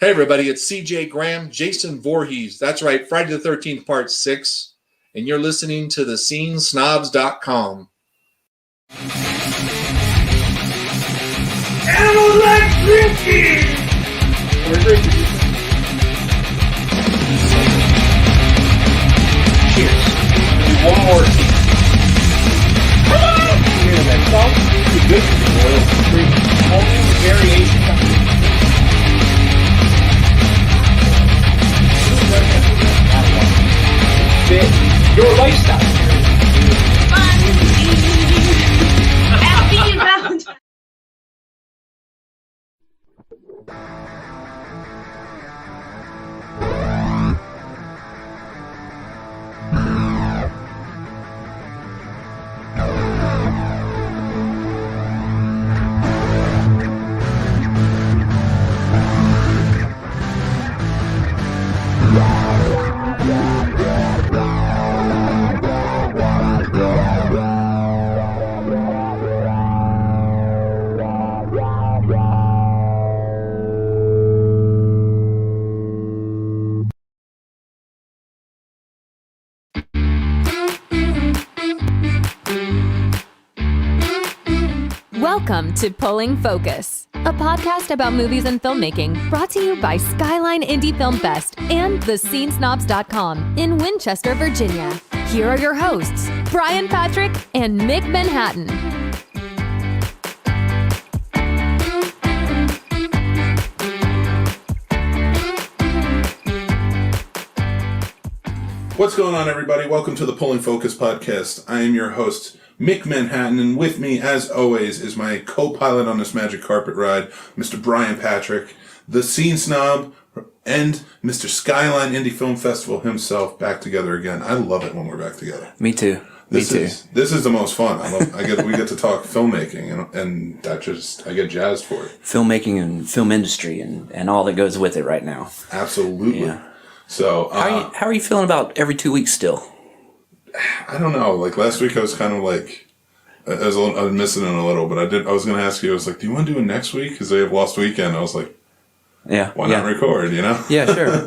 Hey everybody, it's CJ Graham, Jason Voorhees. That's right, Friday the 13th, part 6. And you're listening to the scenesnobs.com. Animals like drinking! Cheers. Do one more. That's all pretty good for the oil free. All these variations. Fit your lifestyle. Happy Valentine's. Welcome to Pulling Focus, a podcast about movies and filmmaking brought to you by Skyline Indie Film Fest and thescenesnobs.com in Winchester, Virginia. Here are your hosts, Brian Patrick and Mick Manhattan. What's going on, everybody? Welcome to the Pulling Focus podcast. I am your host, Mick Manhattan, and with me, as always, is my co-pilot on this magic carpet ride, Mr. Brian Patrick, the Scene Snob, and Mr. Skyline Indie Film Festival himself, back together again. I love it when we're back together. Me too. This is the most fun. We get to talk filmmaking, and I get jazzed for it. Filmmaking and film industry and all that goes with it right now. Absolutely. Yeah. So, how are you feeling about every 2 weeks still? I don't know. Like last week, I was kind of like, I was missing it a little, but I was going to ask you. I was like, "Do you want to do it next week?" Because they have Lost Weekend. I was like, "Yeah, why not record?" You know? Yeah, sure.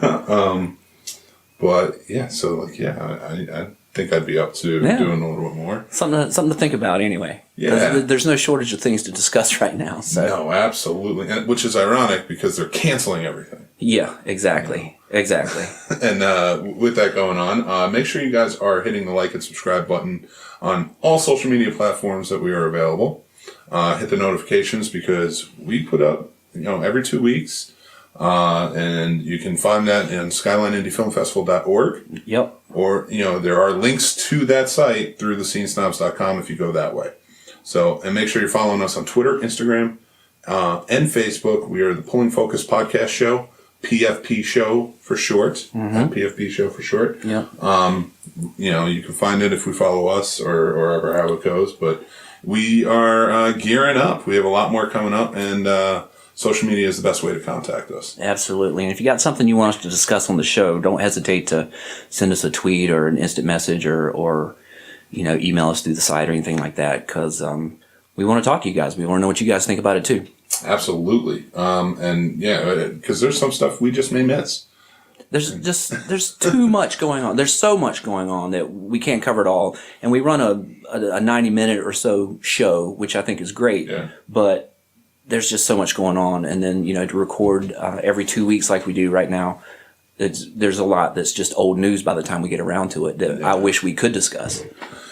But yeah, so like, yeah, I think I'd be up to doing a little bit more. Something to think about anyway. Yeah. There's no shortage of things to discuss right now. So. No, absolutely, and, which is ironic because they're canceling everything. Yeah, exactly. Exactly. And with that going on, make sure you guys are hitting the like and subscribe button on all social media platforms that we are available. Hit the notifications because we put up, every 2 weeks. And you can find that in SkylineIndieFilmFestival.org. Yep. Or, there are links to that site through thescenesnobs.com if you go that way. So, and make sure you're following us on Twitter, Instagram, and Facebook. We are the Pulling Focus Podcast Show. PFP Show for short. Mm-hmm. PFP Show for short. Yeah. You can find it if we follow us or ever how it goes. But we are gearing up. We have a lot more coming up, and social media is the best way to contact us. Absolutely. And if you got something you want us to discuss on the show, don't hesitate to send us a tweet or an instant message or email us through the site or anything like that, because we want to talk to you guys. We want to know what you guys think about it too. Absolutely. And yeah, because there's some stuff we just may miss. There's too much going on. There's so much going on that we can't cover it all. And we run a 90-minute or so show, which I think is great. Yeah. But there's just so much going on. And then, to record every 2 weeks like we do right now, there's a lot that's just old news by the time we get around to it that I wish we could discuss.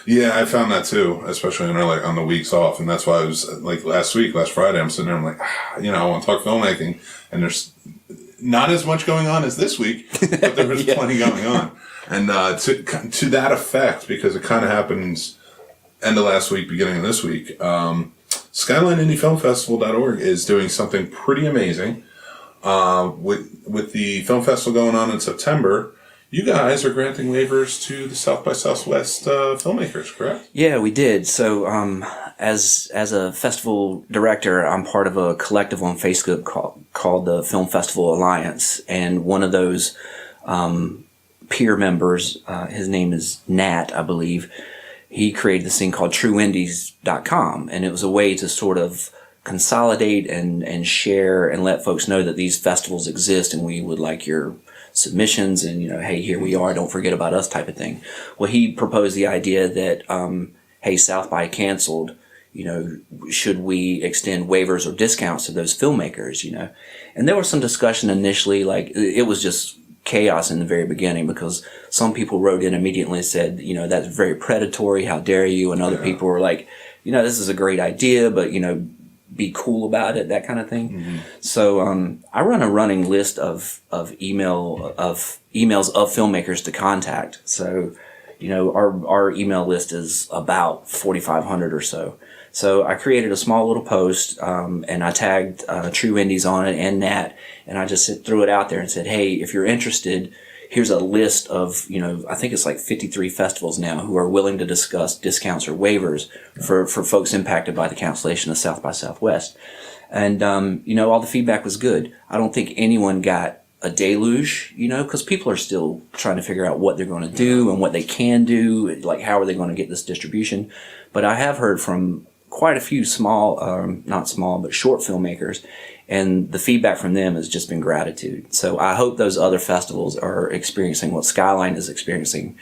Yeah, I found that too, especially on the weeks off. And that's why I was like last Friday, I'm sitting there, I'm like, I want to talk filmmaking. And there's not as much going on as this week, but there was plenty going on. And to that effect, because it kind of happens end of last week, beginning of this week, SkylineIndieFilmFestival.org is doing something pretty amazing. With the film festival going on in September, you guys are granting waivers to the South by Southwest filmmakers, correct? Yeah, we did. So, as a festival director, I'm part of a collective on Facebook called the Film Festival Alliance, and one of those peer members, his name is Nat, I believe. He created this thing called TrueIndies.com, and it was a way to sort of consolidate and share and let folks know that these festivals exist and we would like your submissions and, hey, here we are, don't forget about us type of thing. Well, he proposed the idea that, hey, South by canceled, should we extend waivers or discounts to those filmmakers, And there was some discussion initially, like it was just chaos in the very beginning because some people wrote in immediately and said, that's very predatory, how dare you? And other people were like, this is a great idea, but, be cool about it, that kind of thing. Mm-hmm. So I run a running list of emails of filmmakers to contact. So, our email list is about 4,500 or so. So I created a small little post and I tagged True Indies on it and Nat, and I just threw it out there and said, hey, if you're interested, here's a list of, I think it's like 53 festivals now who are willing to discuss discounts or waivers for folks impacted by the cancellation of South by Southwest. And, all the feedback was good. I don't think anyone got a deluge, because people are still trying to figure out what they're going to do and what they can do, like how are they going to get this distribution. But I have heard from quite a few not small, but short filmmakers, and the feedback from them has just been gratitude. So I hope those other festivals are experiencing what Skyline is experiencing.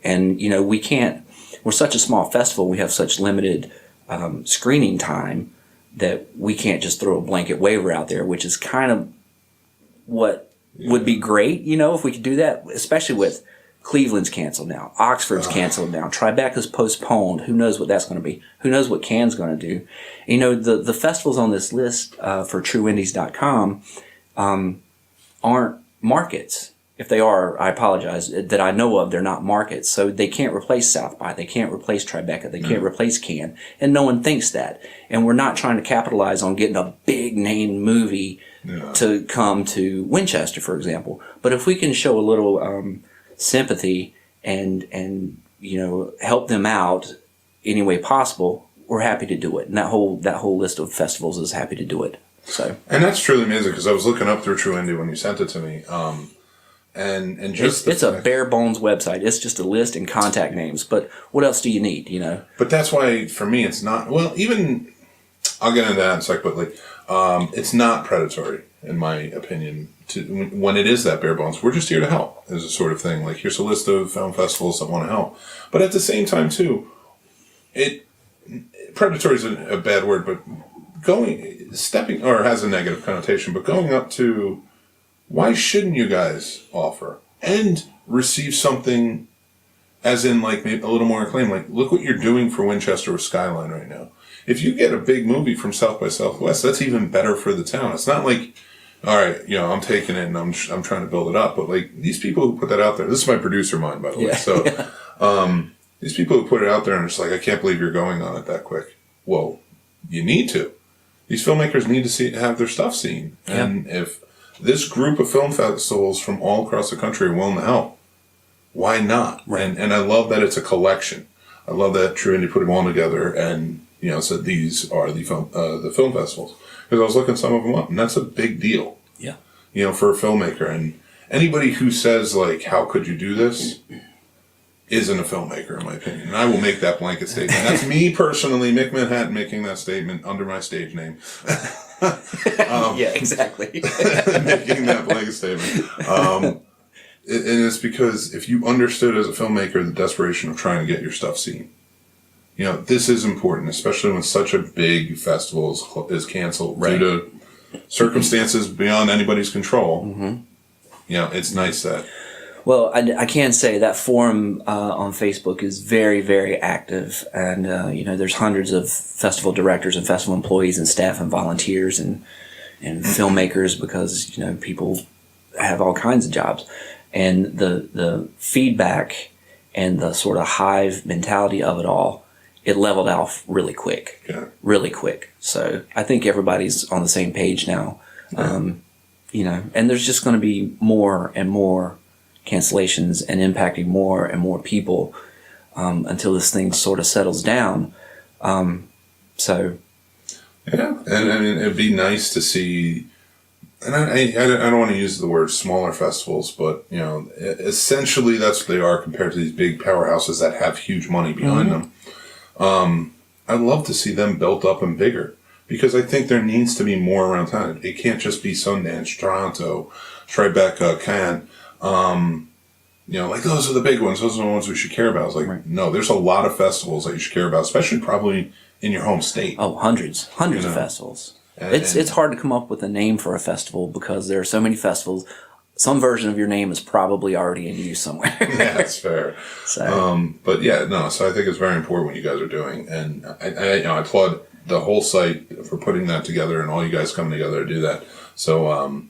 And, we're such a small festival, we have such limited screening time that we can't just throw a blanket waiver out there, which is kind of what would be great, if we could do that, especially with Cleveland's canceled now. Oxford's canceled now. Tribeca's postponed. Who knows what that's going to be? Who knows what Cannes going to do? The festivals on this list for TrueIndies.com aren't markets. If they are, I apologize. That I know of, they're not markets. So they can't replace South by. They can't replace Tribeca. They can't replace Cannes. And no one thinks that. And we're not trying to capitalize on getting a big name movie to come to Winchester, for example. But if we can show a little sympathy and help them out any way possible, we're happy to do it. And that whole list of festivals is happy to do it. So, and that's truly amazing because I was looking up through True Indie when you sent it to me, and just it's a bare bones website. It's just a list and contact names. But what else do you need? But that's why for me it's not. Well, even I'll get into that in a sec, but it's not predatory in my opinion. When it is that bare bones, we're just here to help is a sort of thing. Like, here's a list of film festivals that want to help. But at the same time, too, predatory is a bad word, but stepping, or has a negative connotation, but going up to, why shouldn't you guys offer and receive something as in, like, maybe a little more acclaim? Like, look what you're doing for Winchester with Skyline right now. If you get a big movie from South by Southwest, that's even better for the town. It's not like, all right, I'm taking it and I'm trying to build it up. But like these people who put that out there, this is my producer mind, by the way. So these people who put it out there and it's like, I can't believe you're going on it that quick. Well, you need to. These filmmakers need to have their stuff seen. Yeah. And if this group of film festivals from all across the country are willing to help, why not? Right. And I love that it's a collection. I love that True Indie put them all together and said these are the film festivals. Because I was looking some of them up, and that's a big deal. Yeah. For a filmmaker. And anybody who says, like, how could you do this, isn't a filmmaker, in my opinion. And I will make that blanket statement. That's me personally, Mick Manhattan, making that statement under my stage name. Yeah, exactly. Making that blanket statement. And it's because if you understood as a filmmaker the desperation of trying to get your stuff seen, this is important, especially when such a big festival is canceled due to circumstances beyond anybody's control. Mm-hmm. It's nice that. Well, I can say that forum on Facebook is very, very active, and there's hundreds of festival directors and festival employees and staff and volunteers and filmmakers because people have all kinds of jobs, and the feedback and the sort of hive mentality of it all. It leveled off really quick. So I think everybody's on the same page now. Yeah. And there's just going to be more and more cancellations and impacting more and more people until this thing sort of settles down. Yeah, and I mean, it'd be nice to see, and I don't want to use the word smaller festivals, but, essentially that's what they are compared to these big powerhouses that have huge money behind them. I'd love to see them built up and bigger. because I think there needs to be more around town. It can't just be Sundance, Toronto, Tribeca, Cannes. Like those are the big ones. Those are the ones we should care about. It's like, no, there's a lot of festivals that you should care about, especially probably in your home state. Oh, hundreds of festivals. It's hard to come up with a name for a festival because there are so many festivals. Some version of your name is probably already in use somewhere. Yeah, that's fair. So. But yeah, no. So I think it's very important what you guys are doing, and I applaud the whole site for putting that together and all you guys coming together to do that. So,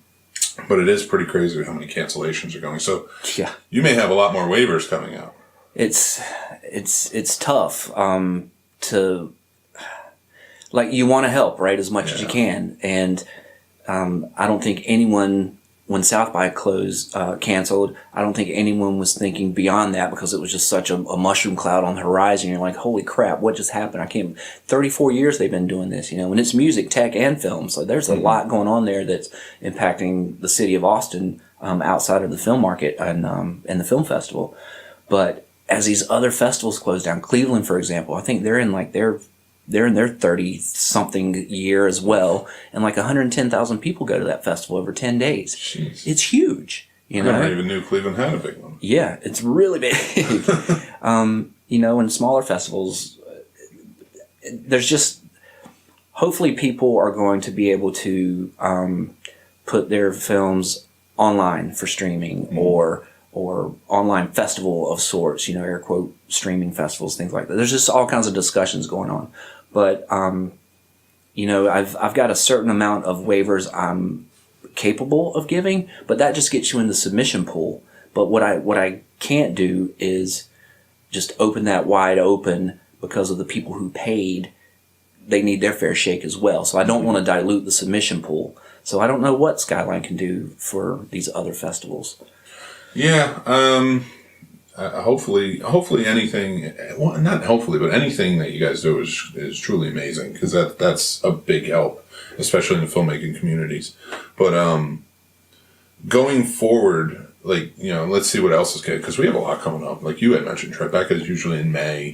but it is pretty crazy how many cancellations are going. So yeah, you may have a lot more waivers coming out. It's tough to, like, you want to help, right, as much as you can, and I don't think anyone, when South by canceled, I don't think anyone was thinking beyond that because it was just such a mushroom cloud on the horizon. You're like, holy crap, what just happened? 34 years they've been doing this, and it's music, tech, and film. So there's a lot going on there that's impacting the city of Austin outside of the film market and the film festival. But as these other festivals close down, Cleveland, for example, I think they're in their 30-something year as well, and 110,000 people go to that festival over 10 days. Jeez. It's huge. I never even knew Cleveland had a big one. Yeah, it's really big. In smaller festivals, there's just, hopefully people are going to be able to put their films online for streaming or online festival of sorts, air quote, streaming festivals, things like that. There's just all kinds of discussions going on. But, I've got a certain amount of waivers I'm capable of giving, but that just gets you in the submission pool. But what I can't do is just open that wide open because of the people who paid. They need their fair shake as well. So I don't want to dilute the submission pool. So I don't know what Skyline can do for these other festivals. Yeah, hopefully anything, well, not hopefully, but anything that you guys do is truly amazing, because that's a big help, especially in the filmmaking communities. But going forward, let's see what else is good, because we have a lot coming up. Like you had mentioned, Tribeca is usually in May.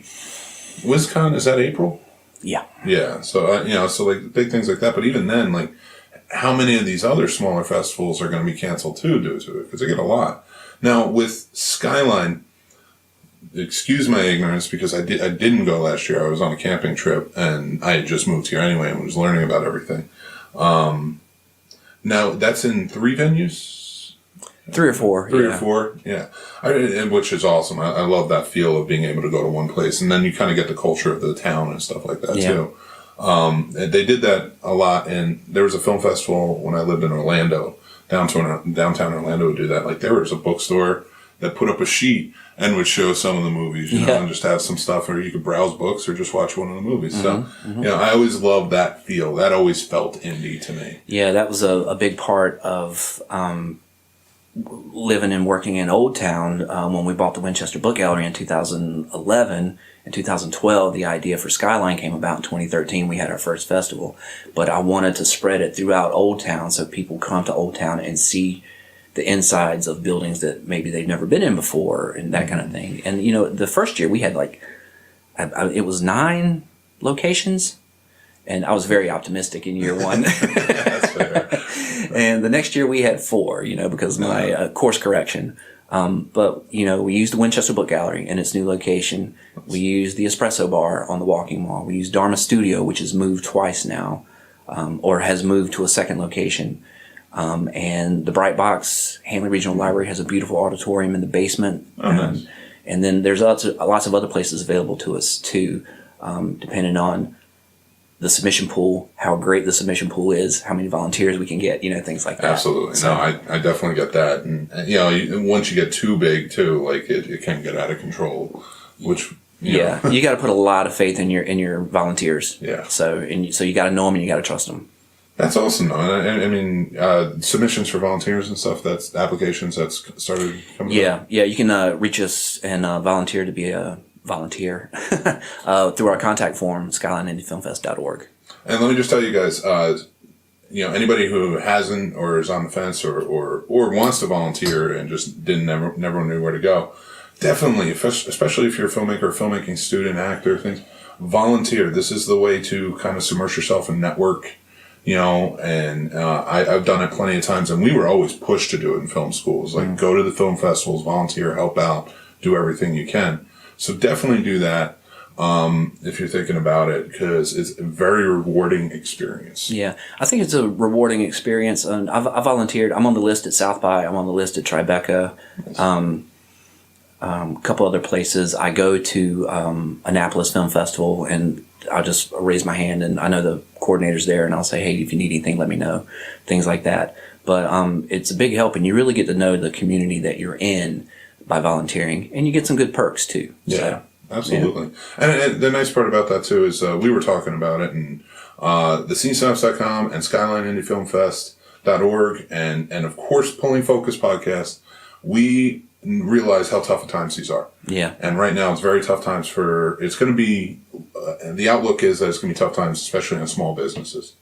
WisCon, is that April? Yeah. Yeah, so, so big things like that, but even then, how many of these other smaller festivals are going to be canceled too due to it? Because they get a lot. Now, with Skyline, excuse my ignorance, because I didn't go last year. I was on a camping trip, and I had just moved here anyway and was learning about everything. Now, that's in 3 venues? 3 or 4. 3 or 4, yeah. Which is awesome. I love that feel of being able to go to one place, and then you kind of get the culture of the town and stuff like that, too. They did that a lot, and there was a film festival when I lived in Orlando. Downtown Orlando would do that. There was a bookstore that put up a sheet and would show some of the movies, and just have some stuff, or you could browse books or just watch one of the movies. I always loved that feel. That always felt indie to me. Yeah, that was a big part of living and working in Old Town when we bought the Winchester Book Gallery in 2011. In 2012, the idea for Skyline came about. In 2013, we had our first festival. But I wanted to spread it throughout Old Town so people come to Old Town and see the insides of buildings that maybe they've never been in before and that kind of thing. And, the first year we had it was 9 locations. And I was very optimistic in year 1. That's fair. And the next year we had 4, because of my course correction. But, we used the Winchester Book Gallery in its new location. We used the Espresso Bar on the Walking Mall. We used Dharma Studio, which has moved twice now, or has moved to a second location. And the Bright Box Hanley Regional Library has a beautiful auditorium in the basement. Nice. And then there's lots of other places available to us, too, depending on the submission pool, how great the submission pool is, how many volunteers we can get, things like that. Absolutely. So, no, I definitely get that. And once you get too big too, it can get out of control, which, you got to put a lot of faith in your volunteers. Yeah. So you got to know them and you got to trust them. That's awesome, though. I mean, submissions for volunteers and stuff, that's applications that's started coming up. Yeah, you can reach us and volunteer to be a volunteer through our contact form, skylineindiefilmfest.org. And let me just tell you guys, anybody who hasn't or is on the fence or wants to volunteer and just never knew where to go, definitely, especially if you're a filmmaker, filmmaking student, actor, things, volunteer. This is the way to kind of submerge yourself and network, and I've done it plenty of times, and we were always pushed to do it in film schools. Like, go to the film festivals, volunteer, help out, do everything you can. So definitely do that. If you're thinking about it, because it's a very rewarding experience. Yeah, I think it's a rewarding experience. And I volunteered. I'm on the list at South by. I'm on the list at Tribeca. A couple other places. I go to Annapolis Film Festival, and I'll just raise my hand, and I know the coordinators there, and I'll say, hey, if you need anything, let me know. Things like that. But it's a big help, and you really get to know the community that you're in by volunteering, and you get some good perks too. Yeah. So, absolutely. Yeah. And the nice part about that too is we were talking about it, and the scenesnobs.com and SkylineIndieFilmFest.org and of course Pulling Focus podcast, we realize how tough of times these are. Yeah. And right now it's very tough times it's going to be, the outlook is that it's going to be tough times, especially in small businesses.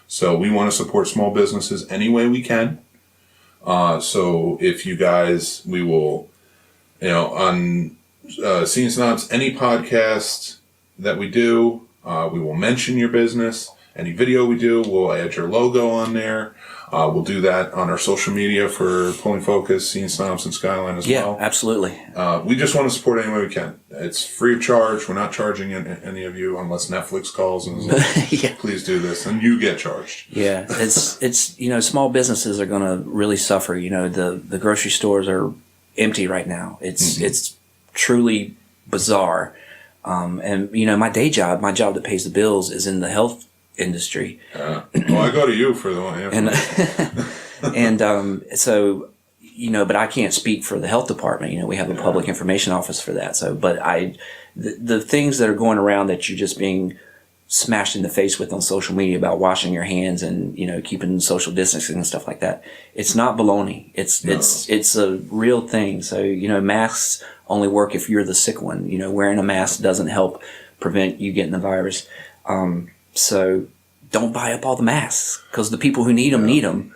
So we want to support small businesses any way we can. So if you guys, we will, on Scene Snobs, any podcast that we do, we will mention your business. Any video we do, we'll add your logo on there. We'll do that on our social media for Pulling Focus, Scene Snobs, and Skyline as well. Yeah, absolutely. We just want to support any way we can. It's free of charge. We're not charging any of you unless Netflix calls and says, Yeah. please do this, and you get charged. Yeah, it's small businesses are going to really suffer. The grocery stores are empty right now. It's truly bizarre. And my day job, my job that pays the bills, is in the health industry. Well, I go to you for the one. Yeah. And so but I can't speak for the health department. We have a public information office for that. So, but the things that are going around that you're just being smashed in the face with on social media about washing your hands and keeping social distancing and stuff like that, it's not baloney. It's a real thing. So masks only work if you're the sick one. Wearing a mask doesn't help prevent you getting the virus. So don't buy up all the masks, because the people who need them need them.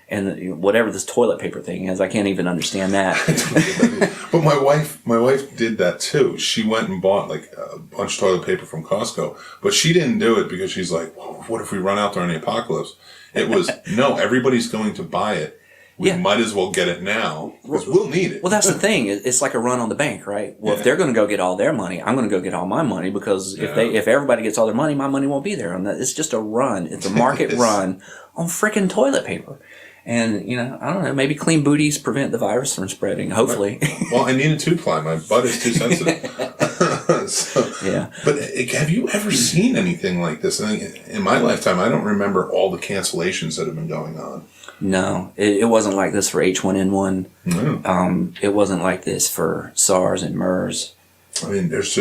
And whatever this toilet paper thing is, I can't even understand that. But my wife did that too. She went and bought like a bunch of toilet paper from Costco, but she didn't do it because she's like, well, what if we run out during the apocalypse? It was, no, everybody's going to buy it. We might as well get it now, because we'll need it. Well, that's the thing. It's like a run on the bank, right? Well, if they're going to go get all their money, I'm going to go get all my money, because if everybody gets all their money, my money won't be there. And it's just a run. It's a market run on frickin' toilet paper. And, I don't know, maybe clean booties prevent the virus from spreading, hopefully. Well, I need a 2-ply. My butt is too sensitive. Yeah. But have you ever seen anything like this? In my lifetime, I don't remember all the cancellations that have been going on. No, it wasn't like this for H1N1. No. It wasn't like this for SARS and MERS. I mean, there's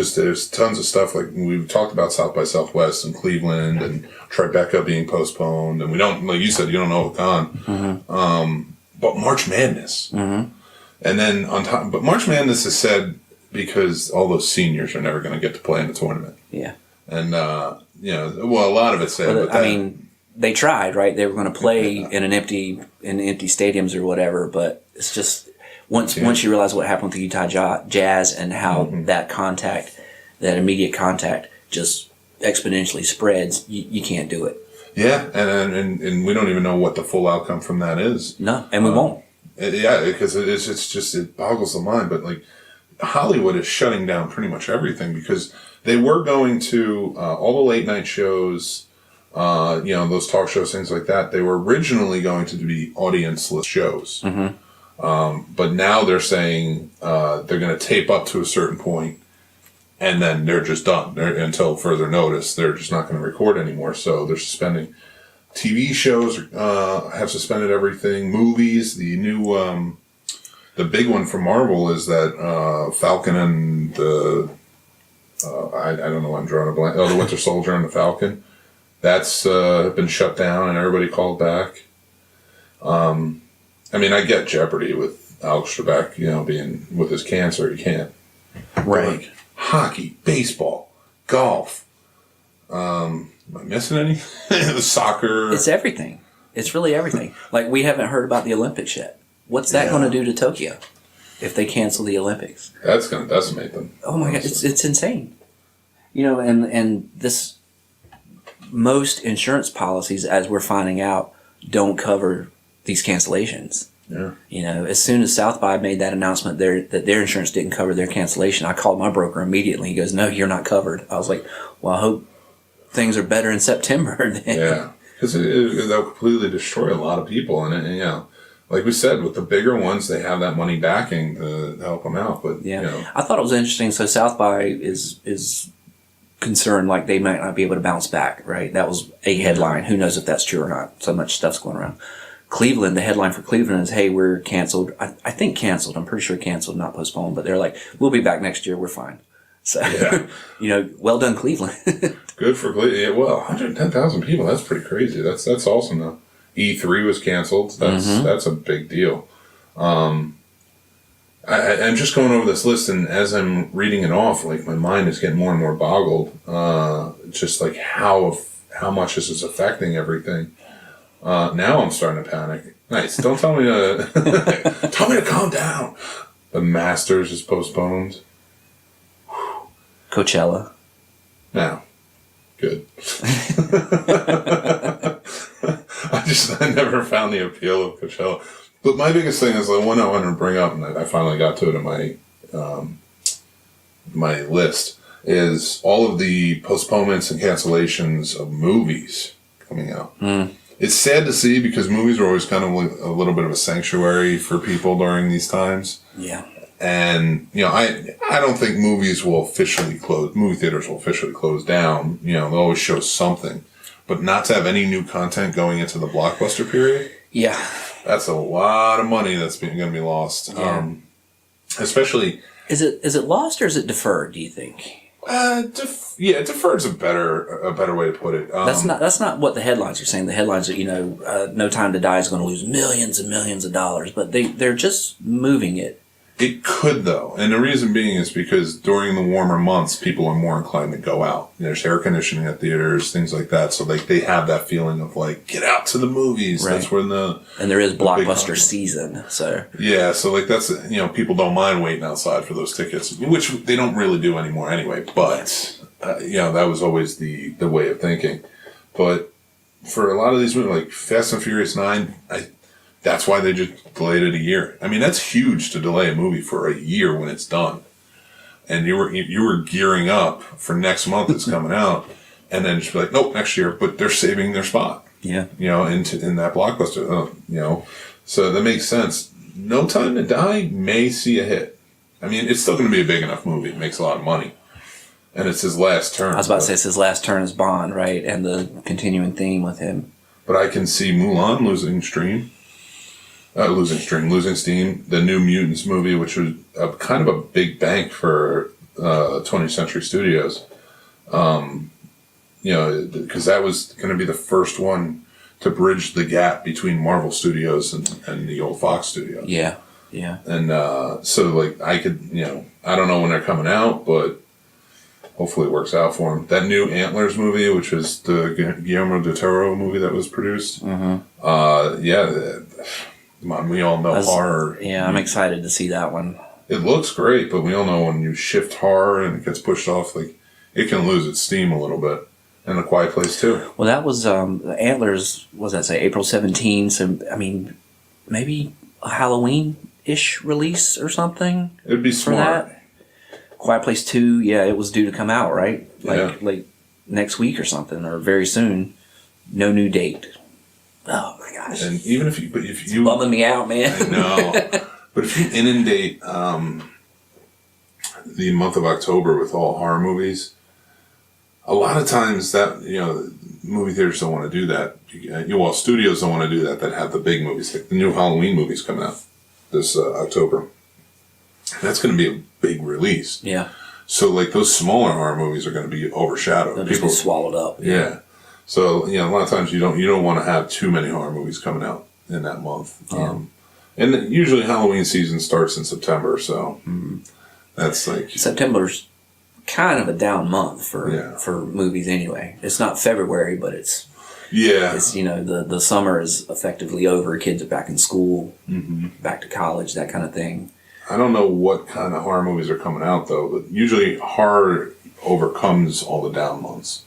tons of stuff. Like we've talked about South by Southwest and Cleveland and Tribeca being postponed, and we don't, like you said, you don't know what's gone. Mm-hmm. But March Madness, and then on top, but March Madness is said because all those seniors are never going to get to play in the tournament. Yeah, and a lot of it's said. Well, but they tried, right? They were going to play in empty stadiums or whatever, but it's just. Once you realize what happened with the Utah Jazz and how that immediate contact just exponentially spreads, you can't do it. Yeah, and we don't even know what the full outcome from that is. No, and we won't. Because it boggles the mind. But like Hollywood is shutting down pretty much everything, because they were going to all the late night shows, those talk shows, things like that. They were originally going to be audience-less shows. Mm-hmm. But now they're saying they're going to tape up to a certain point, and then they're just done. Until further notice, they're just not going to record anymore. So they're suspending. TV shows have suspended everything. Movies, the new, the big one for Marvel is that Falcon and the, I don't know why I'm drawing a blank. Oh, the Winter Soldier and the Falcon. That's been shut down, and everybody called back. I mean, I get Jeopardy with Alex Trebek, being with his cancer, he can't. Right. Like, hockey, baseball, golf. Am I missing anything? Soccer. It's everything. It's really everything. Like, we haven't heard about the Olympics yet. What's that going to do to Tokyo if they cancel the Olympics? That's going to decimate them. Oh my God, it's insane. And this, most insurance policies, as we're finding out, don't cover these cancellations. Yeah. As soon as South by made that announcement that their insurance didn't cover their cancellation, I called my broker immediately. He goes, "No, you're not covered." I was like, "Well, I hope things are better in September." Then. Yeah, because that'll completely destroy a lot of people, and like we said, with the bigger ones, they have that money backing to help them out. But I thought it was interesting. So South by is concerned like they might not be able to bounce back. Right, that was a headline. Who knows if that's true or not? So much stuff's going around. Cleveland, the headline for Cleveland is, "Hey, we're canceled." I think canceled. I'm pretty sure canceled, not postponed. But they're like, "We'll be back next year. We're fine." So, well done, Cleveland. Good for Cleveland. Yeah, well, 110,000 people. That's pretty crazy. That's awesome, though. E3 was canceled. That's a big deal. I'm just going over this list, and as I'm reading it off, like my mind is getting more and more boggled. Just like how much this is affecting everything. Now I'm starting to panic. Nice. Don't tell me to tell me to calm down. The Masters is postponed. Coachella. Now, good. I never found the appeal of Coachella. But my biggest thing is the one I wanted to bring up, and I finally got to it in my list, is all of the postponements and cancellations of movies coming out. It's sad to see because movies are always kind of like a little bit of a sanctuary for people during these times. Yeah. And, I don't think movies will officially close, movie theaters will officially close down. They'll always show something. But not to have any new content going into the blockbuster period. Yeah. That's a lot of money that's going to be lost. Yeah. Especially. Is it lost or is it deferred, do you think? Deferred's a better way to put it. That's not what the headlines are saying. The headlines are, No Time to Die is going to lose millions and millions of dollars, but they're just moving it. It could, though. And the reason being is because during the warmer months, people are more inclined to go out. There's air conditioning at theaters, things like that. So they have that feeling of like, get out to the movies. Right. That's when and there is blockbuster season. So yeah, so that's people don't mind waiting outside for those tickets, which they don't really do anymore anyway. But that was always the way of thinking. But for a lot of these movies, like Fast and Furious 9, that's why they just delayed it a year. I mean, that's huge to delay a movie for a year when it's done. And you were gearing up for next month it's coming out, and then just be like, nope, next year. But they're saving their spot. Yeah. In that blockbuster. So that makes sense. No Time to Die may see a hit. I mean, it's still going to be a big enough movie. It makes a lot of money. And it's his last turn. I was about to say it's his last turn as Bond, right? And the continuing theme with him. But I can see Mulan losing steam. The New Mutants movie, which was kind of a big bank for 20th Century Studios. Because that was going to be the first one to bridge the gap between Marvel Studios and the old Fox Studios. Yeah, yeah. And so, I could, I don't know when they're coming out, but hopefully it works out for them. That new Antlers movie, which was the Guillermo del Toro movie that was produced. Come on, we all know horror. Yeah, I'm excited to see that one. It looks great, but we all know when you shift horror and it gets pushed off, it can lose its steam a little bit. And A Quiet Place too. Well, that was Antlers. What does that say? April 17. So I mean, maybe a Halloween-ish release or something. It'd be smart. That. Quiet Place 2. Yeah, it was due to come out right, like next week or something, or very soon. No new date. Oh my gosh! And even if you it's bumming me out, man. I know. But if you inundate the month of October with all horror movies, a lot of times that movie theaters don't want to do that. Studios don't want to do that. That have the big movies, like the new Halloween movies coming out this October. That's going to be a big release. Yeah. So those smaller horror movies are going to be overshadowed. They'll just get swallowed up. Yeah. So, a lot of times you don't want to have too many horror movies coming out in that month. Yeah. And usually Halloween season starts in September, so that's September's kind of a down month for movies anyway. It's not February, but it's the summer is effectively over. Kids are back in school, back to college, that kind of thing. I don't know what kind of horror movies are coming out though, but usually horror overcomes all the down months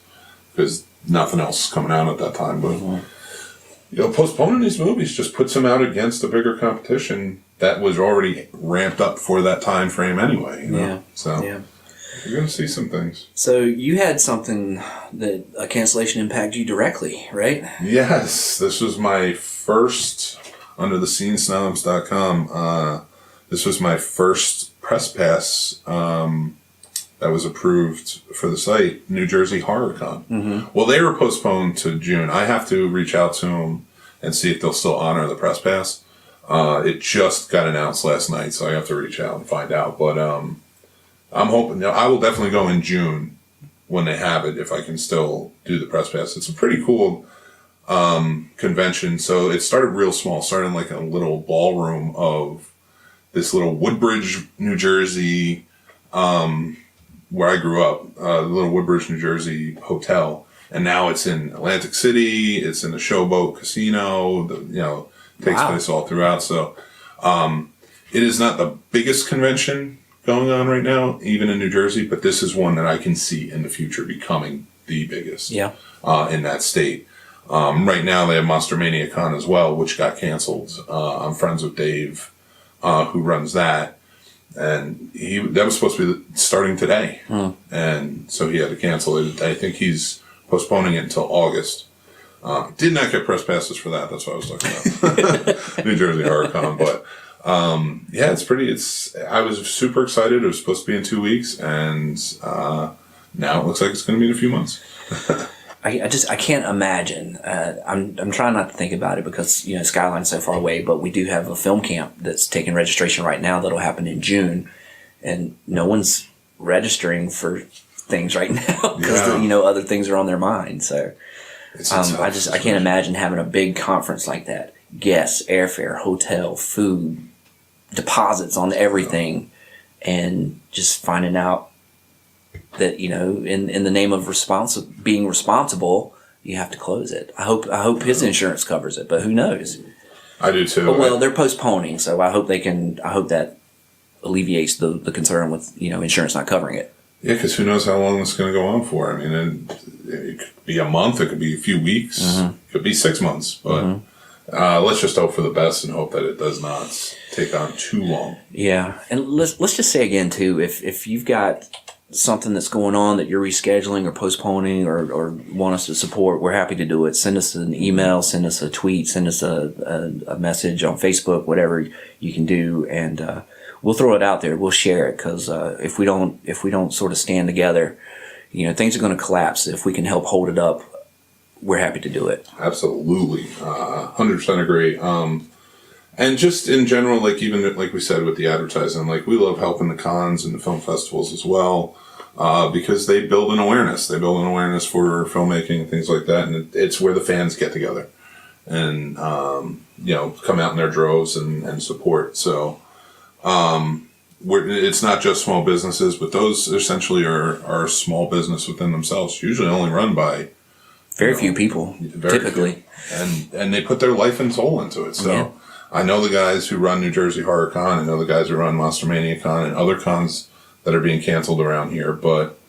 because nothing else is coming out at that time. But postponing these movies just puts them out against a bigger competition that was already ramped up for that time frame anyway. So you're going to see some things. So you had something that a cancellation impacted you directly, right? Yes, this was my first under the scenesnobs.com. This was my first press pass that was approved for the site, New Jersey HorrorCon. Mm-hmm. Well, they were postponed to June. I have to reach out to them and see if they'll still honor the press pass. It just got announced last night, so I have to reach out and find out. But I'm hoping, I will definitely go in June when they have it, if I can still do the press pass. It's a pretty cool convention. So it started real small, started in like a little ballroom of this little Woodbridge, New Jersey, where I grew up, the little Woodbridge, New Jersey hotel. And now it's in Atlantic City. It's in the Showboat Casino. Takes place all throughout. So it is not the biggest convention going on right now, even in New Jersey, but this is one that I can see in the future becoming the biggest in that state. Right now they have Monster Mania Con as well, which got canceled. I'm friends with Dave, who runs that. And that was supposed to be starting today. And so he had to cancel it. I think he's postponing it until August. Did not get press passes for that. That's what I was talking about. New Jersey HorrorCon. But I was super excited. It was supposed to be in 2 weeks. And now it looks like it's going to be in a few months. I can't imagine. I'm trying not to think about it because Skyline's so far away, but we do have a film camp that's taking registration right now that'll happen in June, and no one's registering for things right now because other things are on their mind. So I can't imagine having a big conference like that. Guests, airfare, hotel, food, deposits on everything, and just finding out that in the name of being responsible, you have to close it. I hope his insurance covers it, but who knows? I do too. But, they're postponing, so I hope that alleviates the concern with insurance not covering it. Yeah, because who knows how long it's going to go on for? I mean, it could be a month, it could be a few weeks, it could be 6 months, but let's just hope for the best and hope that it does not take on too long. Yeah, and let's just say again too, if you've got something that's going on that you're rescheduling or postponing or want us to support, we're happy to do it. Send us an email, send us a tweet, send us a message on Facebook, whatever you can do, and we'll throw it out there. We'll share it because if we don't sort of stand together, things are going to collapse. If we can help hold it up, we're happy to do it. Absolutely, 100% agree. And just in general, even like we said with the advertising, we love helping the cons and the film festivals as well, because they build an awareness. They build an awareness for filmmaking and things like that, and it's where the fans get together and come out in their droves and support. So it's not just small businesses, but those essentially are small business within themselves, usually only run by very few people, typically, and they put their life and soul into it. So. I know the guys who run New Jersey HorrorCon. I know the guys who run Monster Mania Con and other cons that are being canceled around here. But,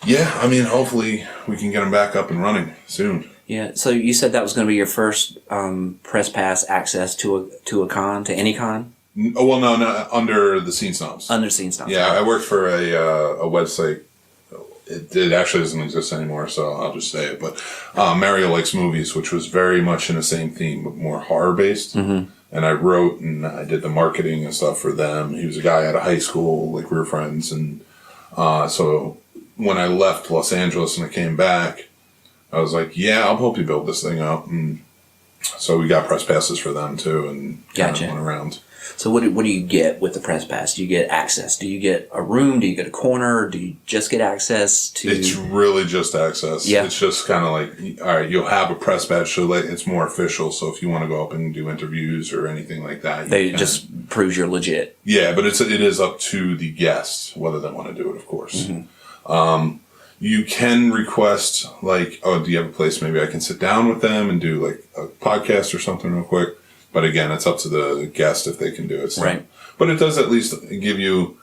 hopefully we can get them back up and running soon. Yeah, so you said that was going to be your first press pass access to a con, to any con? Oh, well, no, under the Scene Snobs. Under Scene Snobs. Yeah, I worked for a website. It actually doesn't exist anymore, so I'll just say it. But Mario Likes Movies, which was very much in the same theme, but more horror-based. Mm-hmm. And I wrote and I did the marketing and stuff for them. He was a guy out of high school, we were friends. And so when I left Los Angeles and I came back, I was like, I'll help you build this thing up. And so we got press passes for them, too, and kind of went around. So what do you get with the press pass? Do you get access? Do you get a room? Do you get a corner? Do you just get access to... It's really just access. Yeah. It's just kind of all right, you'll have a press badge, so it's more official. So if you want to go up and do interviews or anything like that... They just proves you're legit. Yeah, but it is up to the guests, whether they want to do it, of course. Mm-hmm. You can request, do you have a place maybe I can sit down with them and do, a podcast or something real quick? But again, it's up to the guest if they can do it. So. Right. But it does at least give you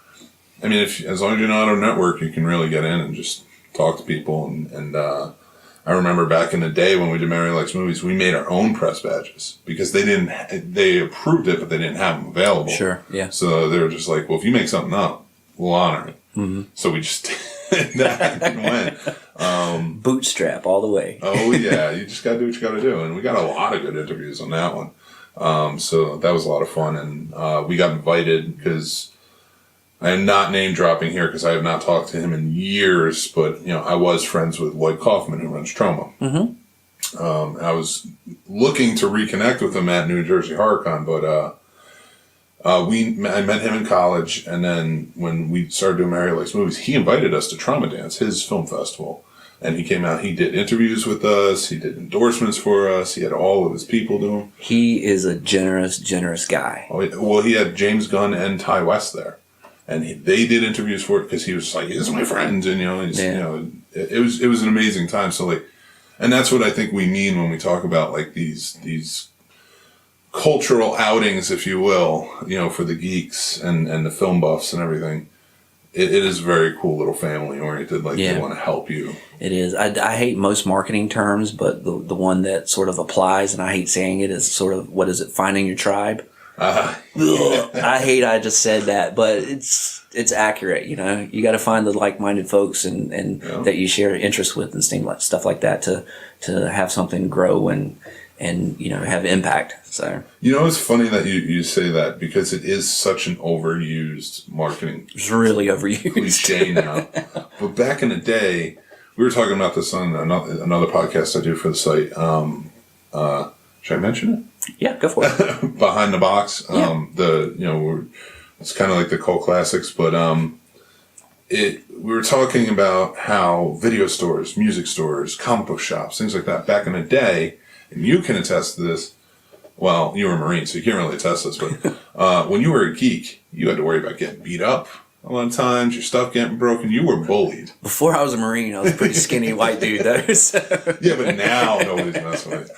I mean, as long as you're not on a network, you can really get in and just talk to people. And I remember back in the day when we did Mary Likes Movies, we made our own press badges because they approved it, but they didn't have them available. Sure, yeah. So they were just like, well, if you make something up, we'll honor it. Mm-hmm. So we just did that and went. Bootstrap all the way. Oh, yeah. You just got to do what you got to do. And we got a lot of good interviews on that one. So that was a lot of fun. And we got invited because I am not name dropping here because I have not talked to him in years, but I was friends with Lloyd Kaufman, who runs Troma. Mm-hmm. I was looking to reconnect with him at New Jersey HorrorCon, but I met him in college, and then when we started doing Mary Likes Movies, he invited us to Trauma Dance, his film festival. And he came out, he did interviews with us, he did endorsements for us, he had all of his people do them. He is a generous, generous guy. Well, he had James Gunn and Ty West there. And they did interviews for it because he was like, "This is my friend," and it was an amazing time. So and that's what I think we mean when we talk about like these cultural outings, if you will, for the geeks and the film buffs and everything. It is a very cool little family oriented. They want to help you. It is. I hate most marketing terms, but the one that sort of applies, and I hate saying it, is sort of, what is it? Finding your tribe. I just said that, but it's accurate. You got to find the like-minded folks and that you share interests with and stuff like that to have something grow and have impact. So it's funny that you say that because it is such an overused marketing. It's really overused cliche now. But back in the day, we were talking about this on another podcast I do for the site. Should I mention it? Yeah, go for it. Behind the Box. It's kind of like the cult classics, but we were talking about how video stores, music stores, comic book shops, things like that, back in the day, and you can attest to this. Well, you were a Marine, so you can't really attest to this, but when you were a geek, you had to worry about getting beat up a lot of times, your stuff getting broken. You were bullied. Before I was a Marine, I was a pretty skinny white dude, though. So. Yeah, but now nobody's messing with it.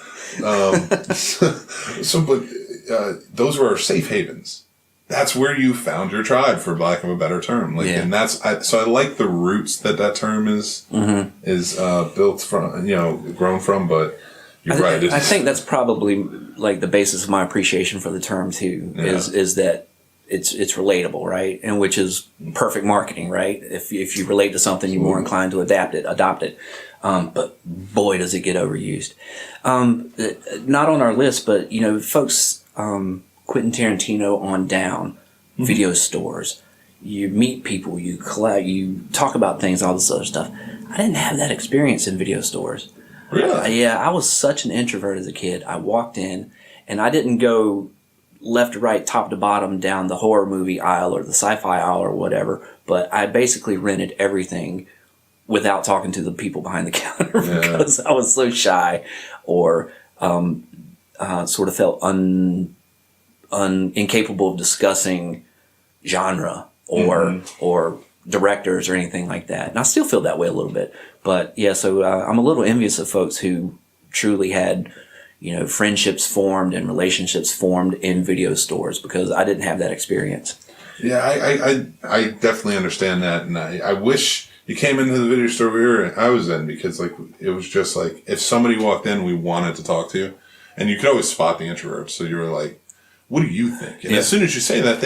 Those were our safe havens. That's where you found your tribe, for lack of a better term. And so I like the roots that term is built from, grown from. But you're right. I think that's probably like the basis of my appreciation for the term too. Is that it's relatable, right? And which is perfect marketing, right? If you relate to something, you're more inclined to adopt it. But boy, does it get overused. Not on our list, but folks, Quentin Tarantino on down, video stores. You meet people, you collect, you talk about things, all this other stuff. I didn't have that experience in video stores. Really? I was such an introvert as a kid. I walked in, and I didn't go left to right, top to bottom, down the horror movie aisle or the sci-fi aisle or whatever, but I basically rented everything without talking to the people behind the counter because I was so shy or sort of felt incapable of discussing genre or directors or anything like that. And I still feel that way a little bit. But so I'm a little envious of folks who truly had friendships formed and relationships formed in video stores because I didn't have that experience. Yeah, I definitely understand that, and I wish you came into the video store I was in because it was just like if somebody walked in, we wanted to talk to you, and you could always spot the introverts. So you were like, "What do you think?" And as soon as you say that,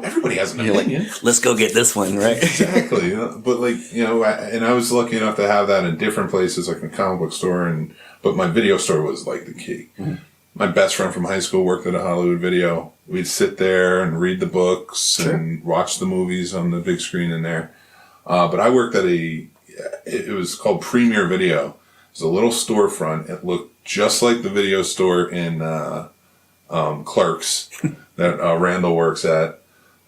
everybody has an opinion. Like, let's go get this one, right? Exactly. But and I was lucky enough to have that in different places, like a comic book store, but my video store was like the key. Mm-hmm. My best friend from high school worked at a Hollywood Video. We'd sit there and read the books and watch the movies on the big screen in there. But I worked at it was called Premier Video. It was a little storefront. It looked just like the video store in Clerks that Randall works at,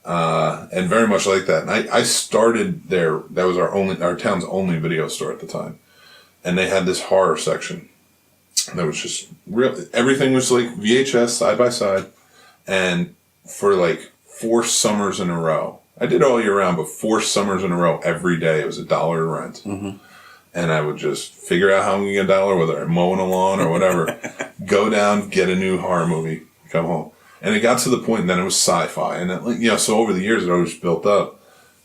and very much like that. And I started there. That was our town's only video store at the time, and they had this horror section. That was just real. Everything was like VHS side by side, and for 4 summers in a row. I did all year round, but 4 summers in a row, every day it was $1 rent. Mm-hmm. And I would just figure out how I'm going to get $1, whether I'm mowing a lawn or whatever. Go down, get a new horror movie, come home. And it got to the point, and then it was sci-fi. And so over the years, it always built up.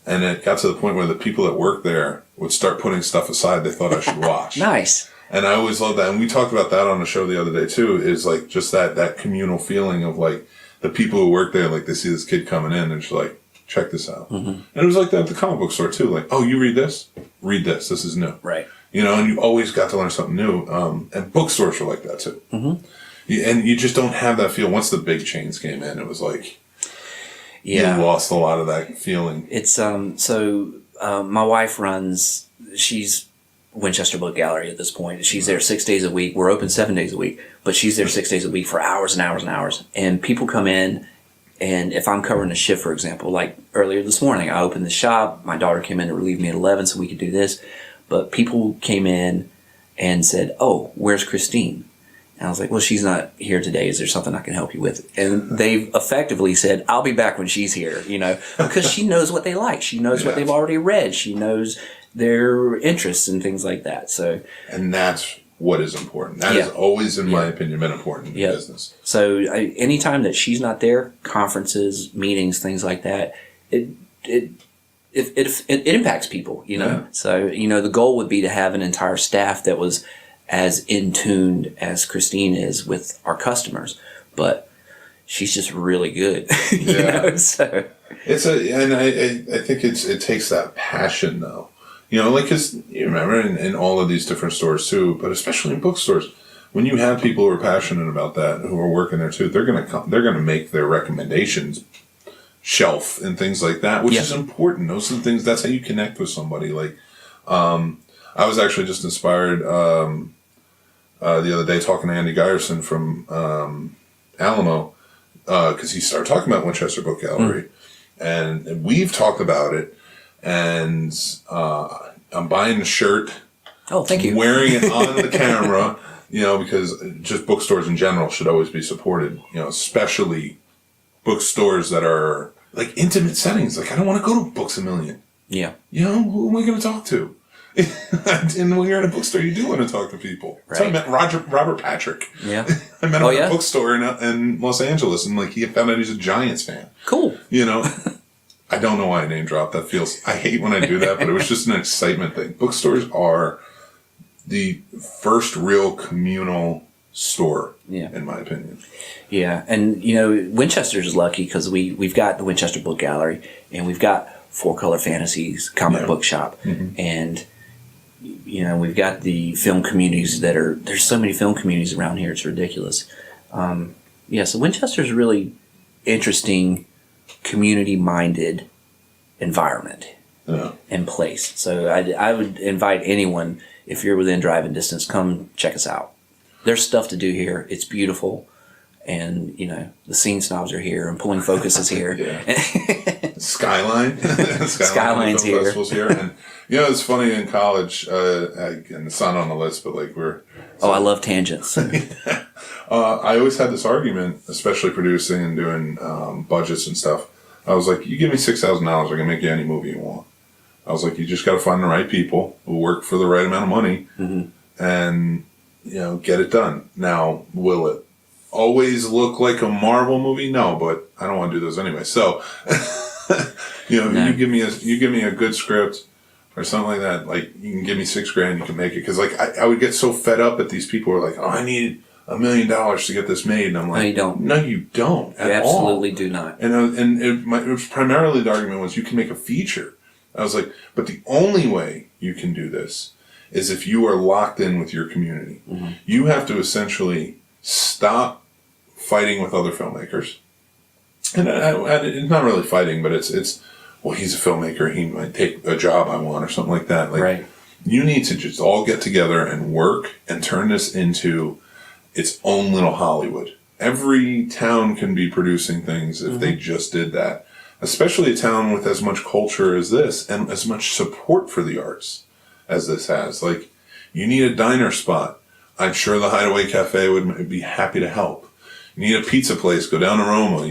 And it got to the point where the people that worked there would start putting stuff aside they thought I should watch. Nice. And I always love that. And we talked about that on the show the other day too, is like just that communal feeling of like the people who work there, like they see this kid coming in and just like, check this out. Mm-hmm. And it was like that at the comic book store too. Like, oh, you read this? Read this. This is new. Right. You know, and you always got to learn something new. And bookstores were like that too. Mm-hmm. And you just don't have that feel. Once the big chains came in, it was like, you lost a lot of that feeling. It's, my wife runs, she's Winchester Book Gallery at this point. She's there 6 days a week. We're open 7 days a week, but she's there 6 days a week for hours and hours and hours. And people come in, and if I'm covering a shift, for example, like earlier this morning, I opened the shop. My daughter came in to relieve me at 11 so we could do this. But people came in and said, oh, where's Christine? And I was like, well, she's not here today. Is there something I can help you with? And they've effectively said, I'll be back when she's here, you know, because she knows what they like. She knows what they've already read. She knows their interests and things like that. So, and that's what is important. That has always, in my opinion, been important in business. So anytime that she's not there, conferences, meetings, things like that, it impacts people, you know? Yeah. So, you know, the goal would be to have an entire staff that was as in tuned as Christine is with our customers, but she's just really good. You know? So and I think it takes that passion though, you know, like, cause you remember in all of these different stores too, but especially in bookstores, when you have people who are passionate about that, who are working there too, they're going to make their recommendations shelf and things like that, which is important. Those are the things, that's how you connect with somebody. Like, I was actually just inspired the other day talking to Andy Geyerson from Alamo, because he started talking about Winchester Book Gallery, and we've talked about it, and I'm buying a shirt. Oh, thank you. Wearing it on the camera, you know, because just bookstores in general should always be supported, you know, especially bookstores that are like intimate settings. Like, I don't want to go to Books A Million. Yeah. You know, who am I going to talk to? And when you're at a bookstore, you do want to talk to people. Right. So I met Robert Patrick. Yeah. I met him at a bookstore in Los Angeles, and like he found out he's a Giants fan. Cool. You know, I don't know why I name drop. That feels, I hate when I do that, but it was just an excitement thing. Bookstores are the first real communal store, in my opinion. Yeah, and you know, Winchester's lucky because we've got the Winchester Book Gallery, and we've got Four Color Fantasies comic book shop, and you know, we've got the film communities there's so many film communities around here, it's ridiculous. So Winchester's a really interesting, community-minded environment and place. So I would invite anyone, if you're within driving distance, come check us out. There's stuff to do here. It's beautiful. And, you know, the scene snobs are here, and Pulling Focus is here. Skyline. Skyline's here. Festival's here. And, you know, it's funny in college, and it's not on the list, but like I love tangents. I always had this argument, especially producing and doing budgets and stuff. I was like, you give me $6,000, I can make you any movie you want. I was like, you just got to find the right people who work for the right amount of money and, you know, get it done. Now, will it always look like a Marvel movie? No, but I don't want to do those anyway. So, you know, you give me a good script or something like that. Like, you can give me $6,000, you can make it. Because like I would get so fed up at these people who are like, oh, I need $1 million to get this made, and I'm like, no, you don't. No, you don't. You absolutely do not. And it was primarily the argument was you can make a feature. I was like, but the only way you can do this is if you are locked in with your community. You have to essentially stop fighting with other filmmakers. And it's not really fighting, but it's well, he's a filmmaker, he might take a job I want or something like that. Like, you need to just all get together and work and turn this into its own little Hollywood. Every town can be producing things if they just did that. Especially a town with as much culture as this and as much support for the arts as this has. Like, you need a diner spot. I'm sure the Hideaway Cafe would be happy to help. You need a pizza place, go down to Roma.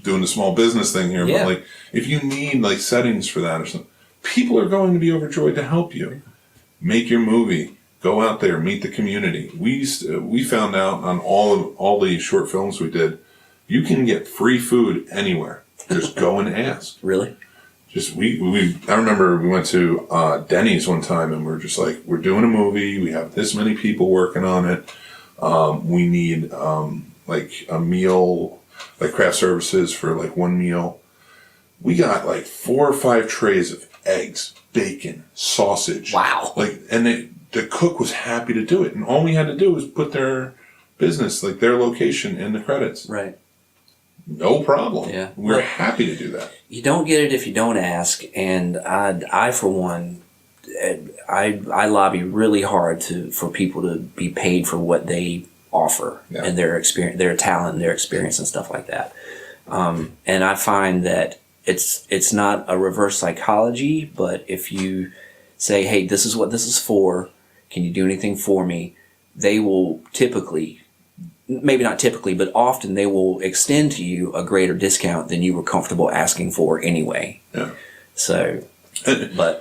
Doing the small business thing here, but like, if you need like settings for that or something, people are going to be overjoyed to help you. Make your movie. Go out there, meet the community. We found out on all the short films we did, you can get free food anywhere. Just go and ask. Really? just I remember we went to Denny's one time, and we're just like, we're doing a movie. We have this many people working on it. We need like a meal, like craft services for like one meal. We got like 4 or 5 trays of eggs, bacon, sausage. Wow. And the cook was happy to do it, and all we had to do was put their business, like their location, in the credits. Right. No problem. Yeah. We're happy to do that. You don't get it if you don't ask, and I for one, I lobby really hard for people to be paid for what they offer and their experience, their talent, and their experience, and stuff like that. And I find that it's not a reverse psychology, but if you say, hey, this is what this is for, can you do anything for me? They will typically, maybe not typically, but often they will extend to you a greater discount than you were comfortable asking for anyway. Yeah. So, I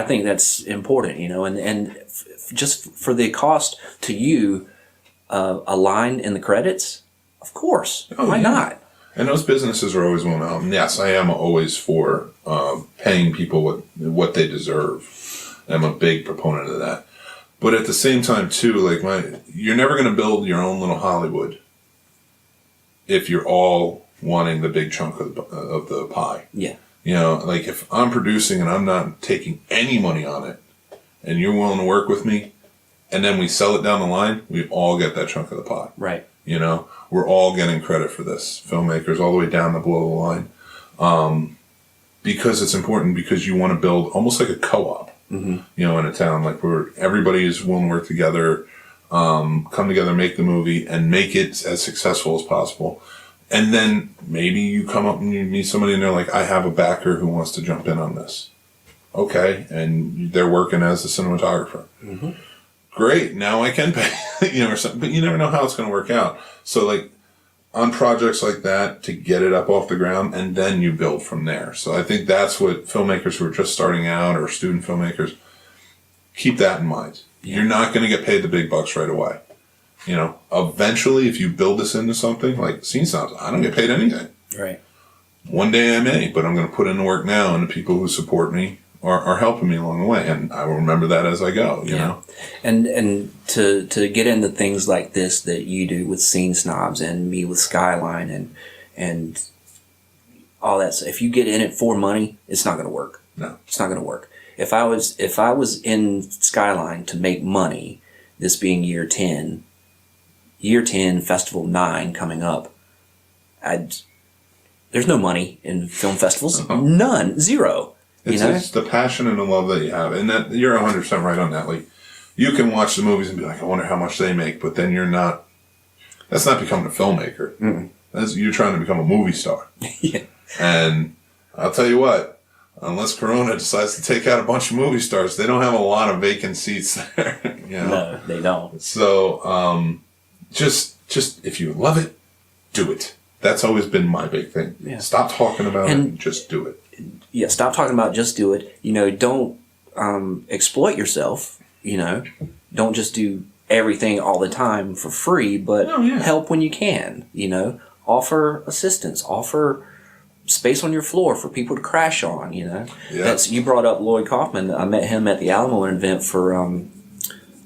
think that's important, and just for the cost to you, a line in the credits, of course, why not? And those businesses are always willing to help. And yes, I am always for paying people what they deserve. I'm a big proponent of that. But at the same time, too, like you're never going to build your own little Hollywood if you're all wanting the big chunk of the pie. Yeah. Like if I'm producing and I'm not taking any money on it, and you're willing to work with me, and then we sell it down the line, we all get that chunk of the pie. Right. We're all getting credit for this, filmmakers all the way down the below the line, because it's important, because you want to build almost like a co-op, in a town, like where everybody is willing to work together, come together, make the movie, and make it as successful as possible. And then maybe you come up and you meet somebody and they're like, I have a backer who wants to jump in on this. Okay. And they're working as a cinematographer. Mm-hmm. Great. Now I can pay, or something, but you never know how it's going to work out. So like on projects like that, to get it up off the ground, and then you build from there. So I think that's what filmmakers who are just starting out, or student filmmakers, keep that in mind. Yeah. You're not going to get paid the big bucks right away. Eventually, if you build this into something like Scene Snobs, I don't get paid anything. Right. One day I may, but I'm going to put in the work now, and the people who support me are helping me along the way, and I will remember that as I go. You know. And to get into things like this that you do with Scene Snobs and me with Skyline and all that. So if you get in it for money, it's not going to work. No, it's not going to work. If I was in Skyline to make money, this being year 10, Festival 9 coming up, there's no money in film festivals. None. Zero. It's the passion and the love that you have. And that you're 100% right on that. Like, you can watch the movies and be like, I wonder how much they make, but then that's not becoming a filmmaker. Mm-mm. You're trying to become a movie star. Yeah. And I'll tell you what, unless Corona decides to take out a bunch of movie stars, they don't have a lot of vacant seats there. No, they don't. So, just if you love it, do it. That's always been my big thing. Yeah. Stop talking about it and just do it. Yeah, stop talking about it, just do it. Don't exploit yourself. Don't just do everything all the time for free, but help when you can. Offer assistance, offer space on your floor for people to crash on. You brought up Lloyd Kaufman. I met him at the Alamo event for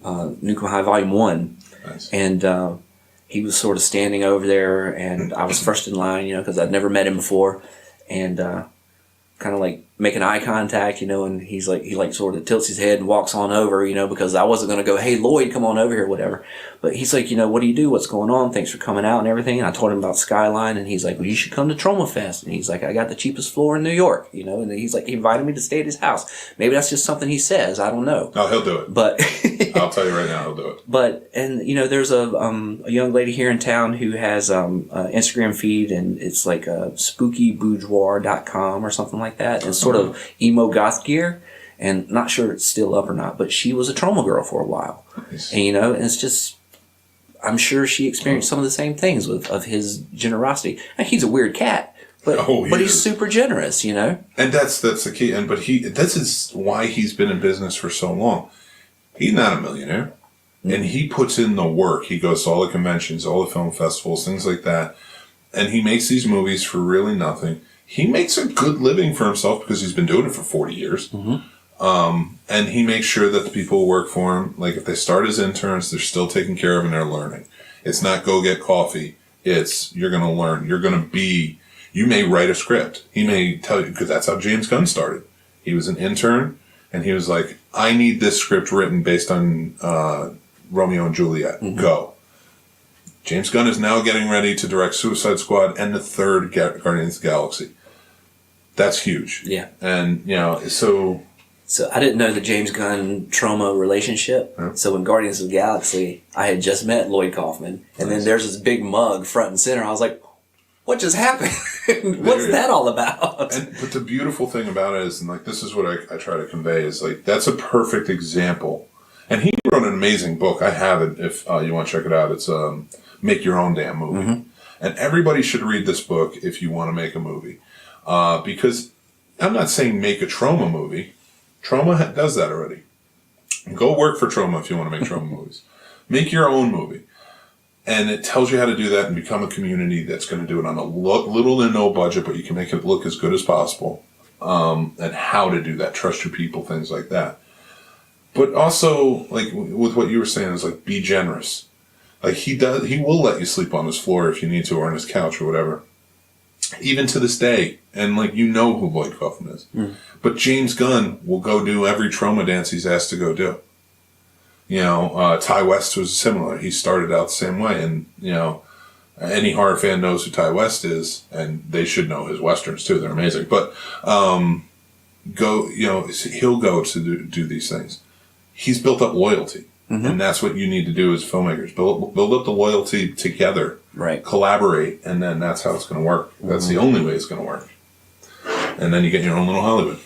Nukem High Volume 1. Nice. And he was sort of standing over there, and I was first in line, because I'd never met him before, and kind of like making eye contact, and he sort of tilts his head and walks on over, because I wasn't going to go, hey, Lloyd, come on over here, whatever. But he's like, what do you do? What's going on? Thanks for coming out and everything. And I told him about Skyline, and he's like, well, you should come to Trauma Fest. And he's like, I got the cheapest floor in New York, and he's like, he invited me to stay at his house. Maybe that's just something he says. I don't know. Oh, he'll do it. But I'll tell you right now, he'll do it. But, and there's a young lady here in town who has an Instagram feed, and it's like spookyboudoir.com or something like that. It's sort of emo goth gear, and not sure it's still up or not, but she was a trauma girl for a while. Nice. And and it's just, I'm sure she experienced some of the same things of his generosity. And he's a weird cat, but he's super generous, And that's the key. And this is why he's been in business for so long. He's not a millionaire, and he puts in the work. He goes to all the conventions, all the film festivals, things like that. and he makes these movies for really nothing. He makes a good living for himself because he's been doing it for 40 years. And he makes sure that the people who work for him, like if they start as interns, they're still taken care of and they're learning. It's not go get coffee. It's you're going to learn. You're going to be, you may write a script. He may tell you, because that's how James Gunn started. He was an intern and he was like, I need this script written based on Romeo and Juliet. Go. James Gunn is now getting ready to direct Suicide Squad and the third Guardians of the Galaxy. That's huge. Yeah. And, you know, so I didn't know the James Gunn Troma relationship. Yeah. So in Guardians of the Galaxy, I had just met Lloyd Kaufman. And then there's this big mug front and center. I was like, what just happened? What's that all about? But the beautiful thing about it is, and like this is what I try to convey, is like that's a perfect example. And he wrote an amazing book. I have it if you want to check it out. It's Make Your Own Damn Movie. And everybody should read this book if you want to make a movie. Because I'm not saying make a Troma movie. Troma does that already. Go work for Troma if you want to make Troma movies. Make your own movie. And it tells you how to do that and become a community that's going to do it on a little to no budget, but you can make it look as good as possible. And how to do that. Trust your people, things like that. But also, like with what you were saying, is like be generous. Like he will let you sleep on his floor if you need to, or on his couch or whatever. Even to this day. And like you know who Lloyd Kaufman is. But James Gunn will go do every Troma dance he's asked to go do. You know, Ty West was similar. He started out the same way. And, you know, any horror fan knows who Ty West is, and they should know his Westerns too. They're amazing. But he'll go to do these things. He's built up loyalty. And that's what you need to do as filmmakers. Build up the loyalty together. Right. Collaborate, and then that's how it's going to work. That's the only way it's going to work. And then you get your own little Hollywood.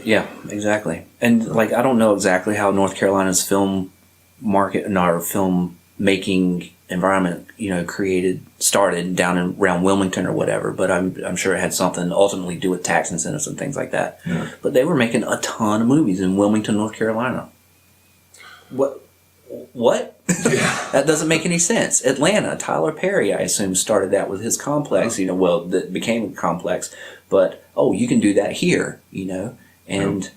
Yeah, exactly. And like I don't know exactly how North Carolina's film market and our film making environment, you know, started down around Wilmington or whatever, but I'm sure it had something ultimately to do with tax incentives and things like that. Yeah. But they were making a ton of movies in Wilmington, North Carolina. What? Yeah. That doesn't make any sense. Atlanta, Tyler Perry, I assume, started that with his complex, you know, well, that became a complex, but, you can do that here, you know, and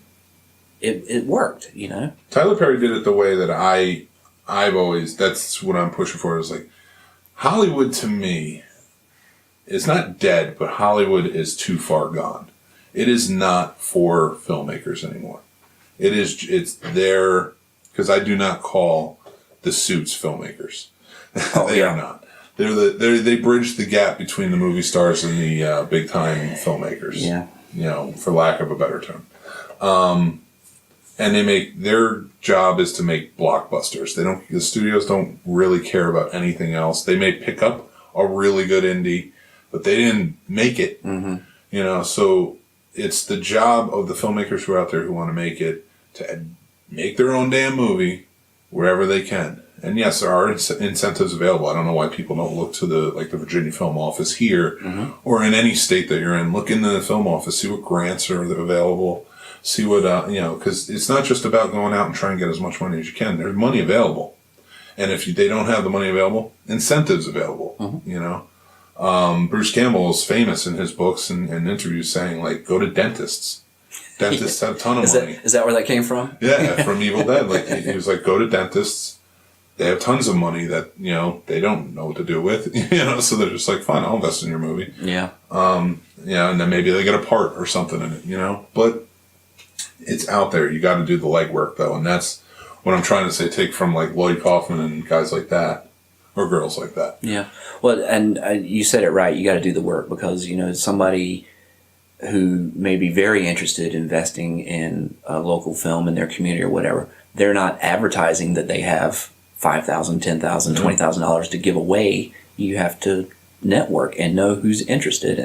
it worked, you know. Tyler Perry did it the way that I've always, that's what I'm pushing for, is like, Hollywood to me is not dead, but Hollywood is too far gone. It is not for filmmakers anymore. It's there, because I do not call the Suits filmmakers. They are not. They bridge the gap between the movie stars and the big time filmmakers. Yeah. You know, for lack of a better term. And their job is to make blockbusters. The studios don't really care about anything else. They may pick up a really good indie, but they didn't make it. You know, so it's the job of the filmmakers who are out there who want to make it to make their own damn movie wherever they can. And yes, there are incentives available. I don't know why people don't look to the Virginia Film Office here or in any state that you're in. Look in the film office, see what grants are available, see what, because it's not just about going out and trying to get as much money as you can. There's money available. And if they don't have the money available, incentives available, you know. Bruce Campbell is famous in his books and interviews saying, like, go to dentists. Dentists have a ton of money. Is that where that came from? Yeah, from Evil Dead. Like he was like, go to dentists. They have tons of money that, you know, they don't know what to do with. You know, so they're just like, fine, I'll invest in your movie. Yeah. Yeah, and then maybe they get a part or something in it, you know. But it's out there. You got to do the legwork though, and that's what I'm trying to say. Take from like Lloyd Kaufman and guys like that, or girls like that. Yeah. Well, and you said it right. You got to do the work because, you know, somebody who may be very interested in investing in a local film in their community or whatever, they're not advertising that they have $5,000, $10,000, $20,000 to give away. You have to network and know who's interested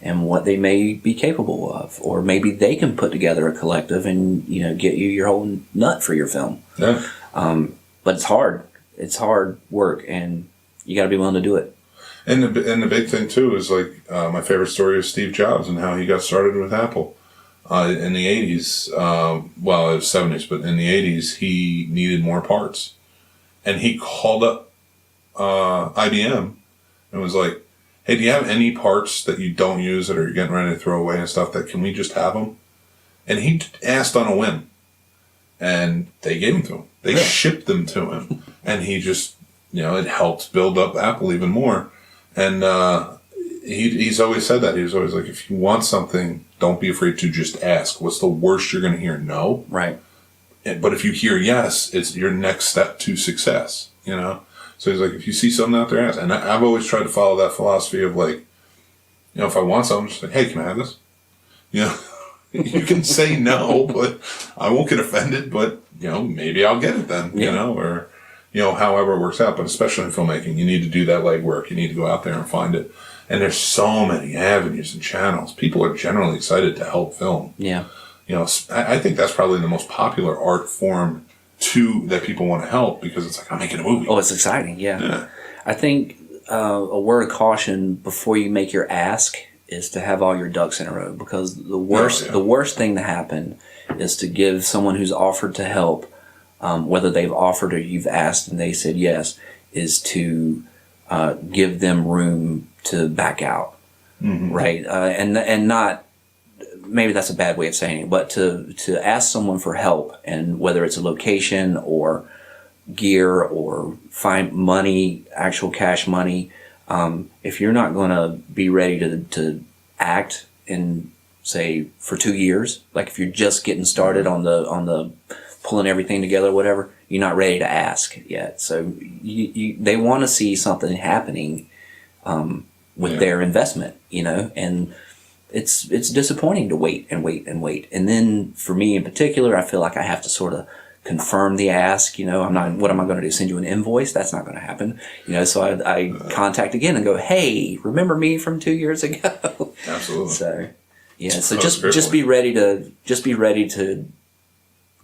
and what they may be capable of, or maybe they can put together a collective and, you know, get you your whole nut for your film. Yeah. But it's hard. It's hard work, and you got to be willing to do it. And the big thing too is like my favorite story is Steve Jobs and how he got started with Apple in the 80s. Well, it was 70s, but in the 80s he needed more parts, and he called up IBM and was like, hey, do you have any parts that you don't use that are getting ready to throw away and stuff that can we just have them? And he asked on a whim. And they gave them to him. They shipped them to him. And he just, it helped build up Apple even more. And he's always said that. He was always like, if you want something, don't be afraid to just ask. What's the worst you're going to hear? No. Right. But if you hear yes, it's your next step to success, So he's like, if you see something out there, ask. And I've always tried to follow that philosophy of like, if I want something, just like, hey, can I have this? You can say no, but I won't get offended, but, maybe I'll get it then, or, however it works out. But especially in filmmaking, you need to do that legwork. You need to go out there and find it. And there's so many avenues and channels. People are generally excited to help film. Yeah. I think that's probably the most popular art form that people want to help because it's like, I'm making a movie. Oh, it's exciting. Yeah. I think a word of caution before you make your ask is to have all your ducks in a row, because the worst thing to happen is to give someone who's offered to help, whether they've offered or you've asked and they said yes, is to give them room to back out, right? And not, maybe that's a bad way of saying it, but to ask someone for help, and whether it's a location or gear or find money, actual cash money. If you're not going to be ready to act in, say, for 2 years, like if you're just getting started on the pulling everything together or whatever, you're not ready to ask yet. So they want to see something happening with their investment, and it's disappointing to wait and wait and wait. And then for me in particular, I feel like I have to sort of confirm the ask. I'm not, what am I going to do? Send you an invoice? That's not going to happen. So I contact again and go, hey, remember me from 2 years ago? Absolutely. So just be ready to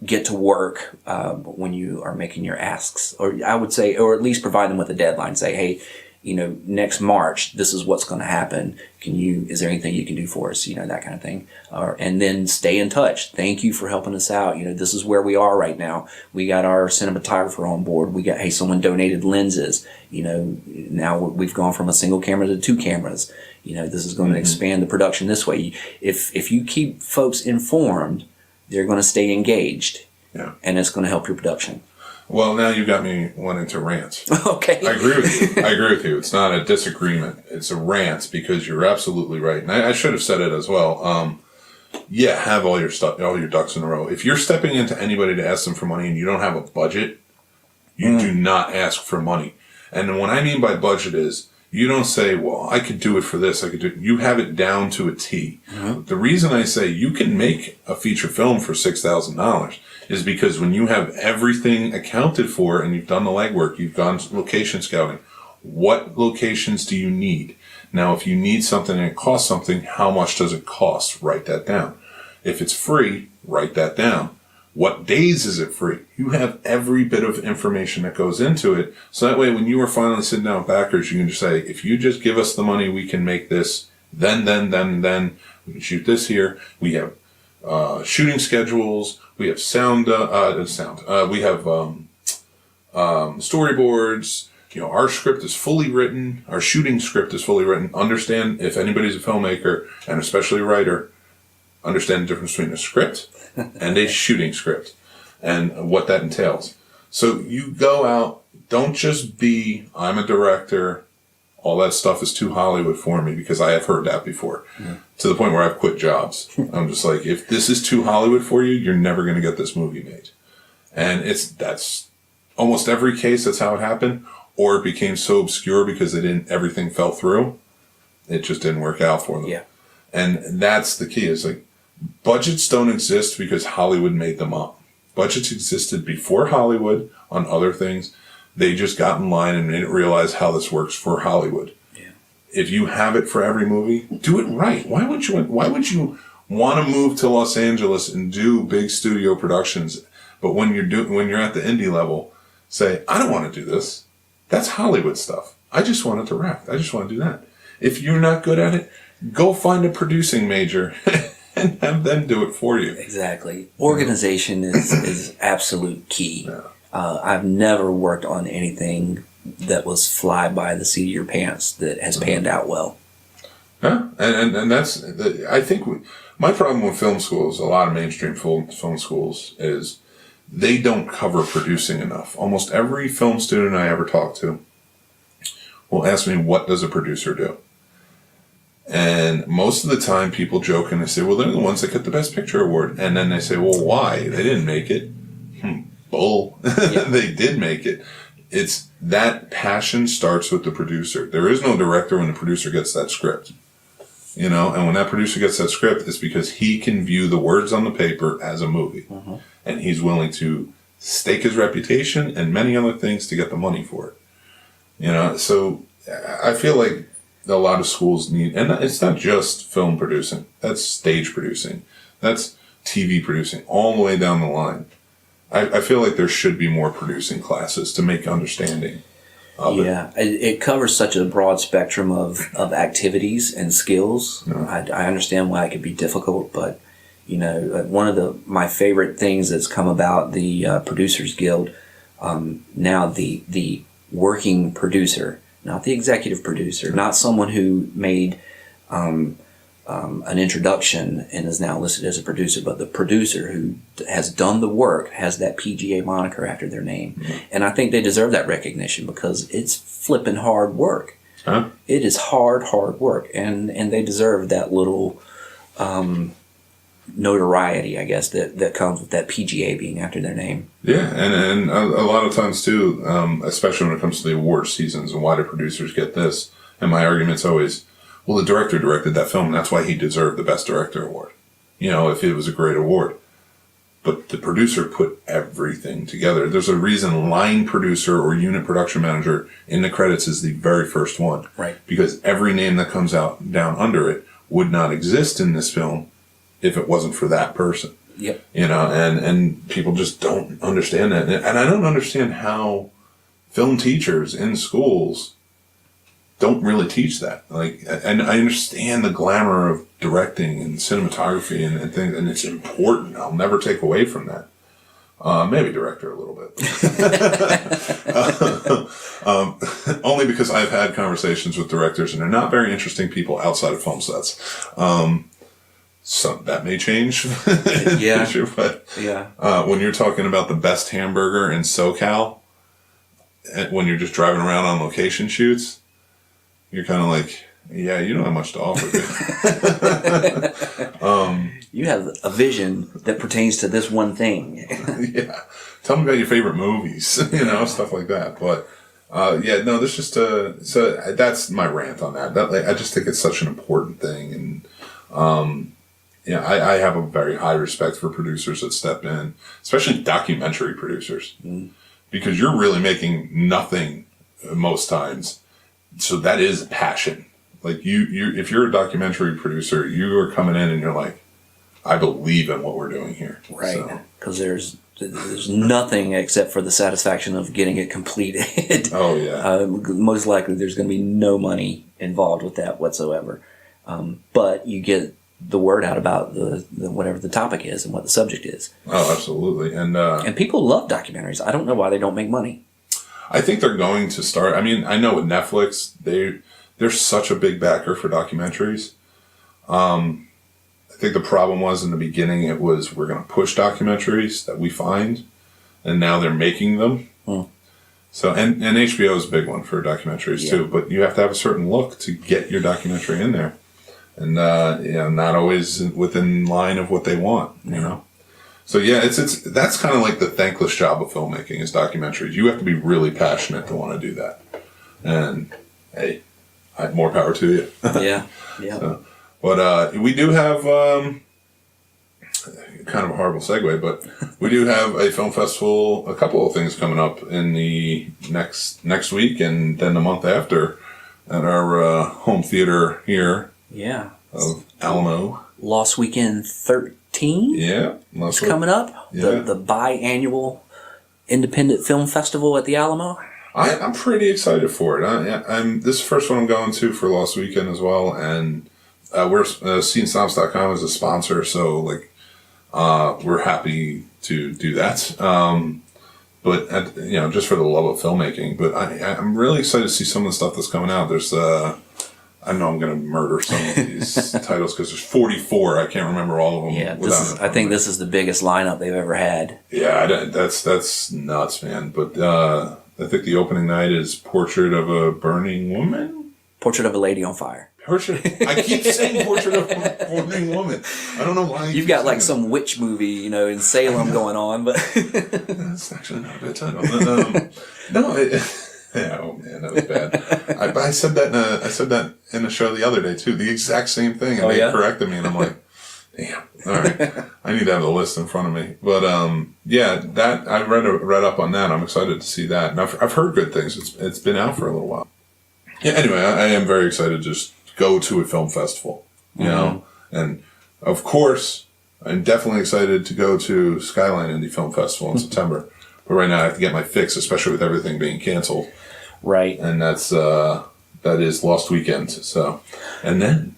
get to work when you are making your asks, or I would say, or at least provide them with a deadline. Say, hey, next March, this is what's going to happen. Is there anything you can do for us? That kind of thing. And then stay in touch. Thank you for helping us out. This is where we are right now. We got our cinematographer on board. Someone donated lenses. Now we've gone from a single camera to 2 cameras. This is going to expand the production this way. If you keep folks informed, they're going to stay engaged. Yeah. And it's going to help your production. Well, now you got me wanting to rant. Okay. I agree with you. It's not a disagreement. It's a rant, because you're absolutely right. And I should have said it as well. Have all your ducks in a row. If you're stepping into anybody to ask them for money and you don't have a budget, you do not ask for money. And what I mean by budget is, you don't say, well, I could do it for this. You have it down to a T. Mm-hmm. The reason I say you can make a feature film for $6,000 is because when you have everything accounted for and you've done the legwork, you've gone location scouting, what locations do you need? Now, if you need something and it costs something, how much does it cost? Write that down. If it's free, write that down. What days is it free? You have every bit of information that goes into it. So that way, when you are finally sitting down with backers, you can just say, if you just give us the money, we can make this. Then we can shoot this here. We have shooting schedules. We have sound. We have storyboards. Our script is fully written. Our shooting script is fully written. Understand, if anybody's a filmmaker, and especially a writer, understand the difference between a script and a shooting script and what that entails. So you go out, don't just be, I'm a director, all that stuff is too Hollywood for me, because I have heard that before. Yeah. To the point where I've quit jobs. I'm just like, if this is too Hollywood for you, you're never going to get this movie made. And that's almost every case, that's how it happened. Or it became so obscure because everything fell through. It just didn't work out for them. Yeah. And that's the key. Is like, budgets don't exist because Hollywood made them up. Budgets existed before Hollywood on other things. They just got in line and didn't realize how this works for Hollywood. Yeah. If you have it for every movie, do it right. Why would you want to move to Los Angeles and do big studio productions, but when you're at the indie level, say, I don't want to do this. That's Hollywood stuff. I just want to direct. I just want to do that. If you're not good at it, go find a producing major and have them do it for you. Exactly. Organization is absolute key. Yeah. I've never worked on anything that was fly by the seat of your pants that has panned out well. Yeah, and that's, I think, my problem with film schools, a lot of mainstream film schools, is they don't cover producing enough. Almost every film student I ever talk to will ask me, what does a producer do? And most of the time people joke and they say, well, they're the ones that get the Best Picture award. And then they say, well, why? They didn't make it. Bull. Yeah. They did make it. It's that passion starts with the producer. There is no director when the producer gets that script. And when that producer gets that script, it's because he can view the words on the paper as a movie. Mm-hmm. And he's willing to stake his reputation and many other things to get the money for it. So I feel like a lot of schools need, and it's not just film producing, that's stage producing, that's TV producing, all the way down the line. I feel like there should be more producing classes to make understanding of it. Yeah, it covers such a broad spectrum of activities and skills. Yeah. I understand why it could be difficult, but one of my favorite things that's come about the Producers Guild, now the working producer, not the executive producer, not someone who made an introduction and is now listed as a producer, but the producer who has done the work, has that PGA moniker after their name. Mm-hmm. And I think they deserve that recognition because it's flipping hard work. Huh? It is hard work. And they deserve that little notoriety, I guess, that comes with that PGA being after their name. Yeah, and a lot of times too, especially when it comes to the award seasons and why do producers get this, and my argument's always, well, the director directed that film, and that's why he deserved the Best Director award, if it was a great award. But the producer put everything together. There's a reason line producer or unit production manager in the credits is the very first one. Right. Because every name that comes out down under it would not exist in this film if it wasn't for that person. Yep. And people just don't understand that. And I don't understand how film teachers in schools don't really teach that. And I understand the glamour of directing and cinematography and things, and it's important. I'll never take away from that. Maybe director a little bit. Only because I've had conversations with directors, and they're not very interesting people outside of film sets. So that may change. Yeah. But when you're talking about the best hamburger in SoCal, when you're just driving around on location shoots, you're kind of like, yeah, you don't have much to offer. You have a vision that pertains to this one thing. Yeah. Tell me about your favorite movies, stuff like that. But, there's just so that's my rant on that. I just think it's such an important thing. And, I have a very high respect for producers that step in, especially documentary producers, because you're really making nothing most times. So that is passion. Like if you're a documentary producer, you are coming in and you're like, I believe in what we're doing here. Right. Because there's nothing except for the satisfaction of getting it completed. Oh yeah. Most likely there's going to be no money involved with that whatsoever. But you get the word out about the whatever the topic is and what the subject is. Oh, absolutely. And people love documentaries. I don't know why they don't make money. I think they're going to start. I mean, I know with Netflix, they're such a big backer for documentaries. I think the problem was in the beginning, it was we're going to push documentaries that we find, and now they're making them. So, and HBO is a big one for documentaries too, but you have to have a certain look to get your documentary in there. And, not always within line of what they want, So yeah, it's that's kind of like the thankless job of filmmaking is documentaries. You have to be really passionate to want to do that. And hey, more power to you. Yeah. So, but we do have kind of a horrible segue, but we do have a film festival, a couple of things coming up in the next week and then the month after at our home theater here. Yeah. Of Alamo. Lost Weekend 13? Yeah. It's coming up. Yeah. The biannual independent film festival at the Alamo. I'm pretty excited for it. This is the first one I'm going to for Lost Weekend as well, and we're SceneSnobs.com is a sponsor, so we're happy to do that. but just for the love of filmmaking. But I'm really excited to see some of the stuff that's coming out. There's I know I'm going to murder some of these titles because there's 44. I can't remember all of them. Yeah, I think this is the biggest lineup they've ever had. Yeah, that's nuts, man. But I think the opening night is Portrait of a Burning Woman. Portrait of a Lady on Fire. I keep saying Portrait of a Burning Woman. I don't know why. You've got like some witch movie, in Salem going on, but that's actually not a bad title. No. Yeah, oh man, that was bad. I said that in a show the other day too. The exact same thing, and they corrected me, and I'm like, damn. All right, I need to have the list in front of me. But that I read up on that. I'm excited to see that, and I've heard good things. It's been out for a little while. Yeah. Anyway, I am very excited to just go to a film festival. You know, and of course, I'm definitely excited to go to Skyline Indie Film Festival in September. But right now I have to get my fix, especially with everything being canceled. Right. And that is Lost Weekend. So, and then.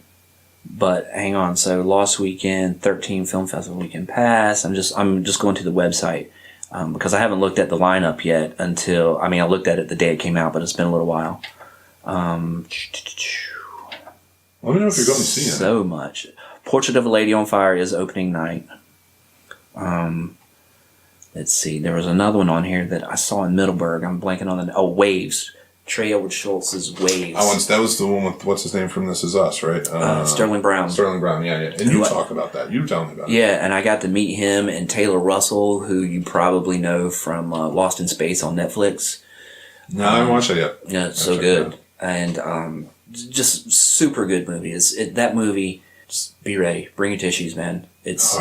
But hang on. So Lost Weekend, 13 Film Festival Weekend Pass. I'm just going to the website because I haven't looked at the lineup yet I looked at it the day it came out, but it's been a little while. Let me know if you're going to see it. So much. Portrait of a Lady on Fire is opening night. Let's see. There was another one on here that I saw in Middleburg. I'm blanking on the... Waves. Trey Edward Schultz's Waves. That was the one with, what's his name from This Is Us, right? Sterling Brown. Sterling Brown, yeah. And you talk about that. You tell me about it. Yeah, and I got to meet him and Taylor Russell, who you probably know from Lost in Space on Netflix. No, I haven't watched it yet. Yeah, it's so good. And just super good movie. That movie, just be ready. Bring your tissues, man. It's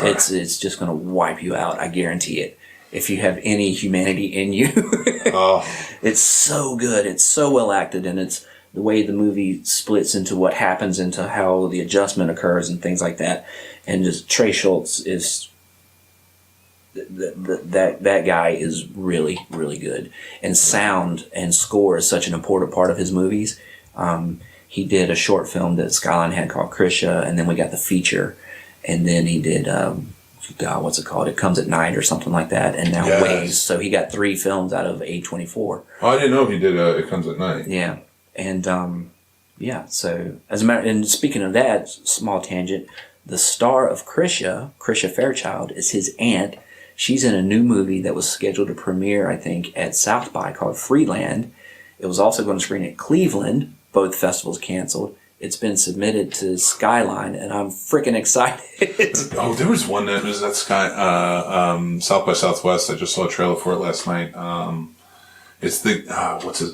just going to wipe you out. I guarantee it. If you have any humanity in you. It's so good. It's so well acted, and it's the way the movie splits into what happens, into how the adjustment occurs and things like that. And just Trey Schultz is that guy is really, really good. And sound and score is such an important part of his movies. He did a short film that Skyline had called Krisha, and then we got the feature, and then he did what's it called? It Comes at Night or something like that, and now Waves. So he got 3 films out of A24. Oh, I didn't know he did It Comes at Night. Yeah. And so as a matter, and speaking of that, small tangent, the star of Krisha Fairchild, is his aunt. She's in a new movie that was scheduled to premiere, I think, at South by called Freeland. It was also going to screen at Cleveland. Both festivals canceled. It's been submitted to Skyline, and I'm freaking excited. There was one that was at South by Southwest. I just saw a trailer for it last night. It's the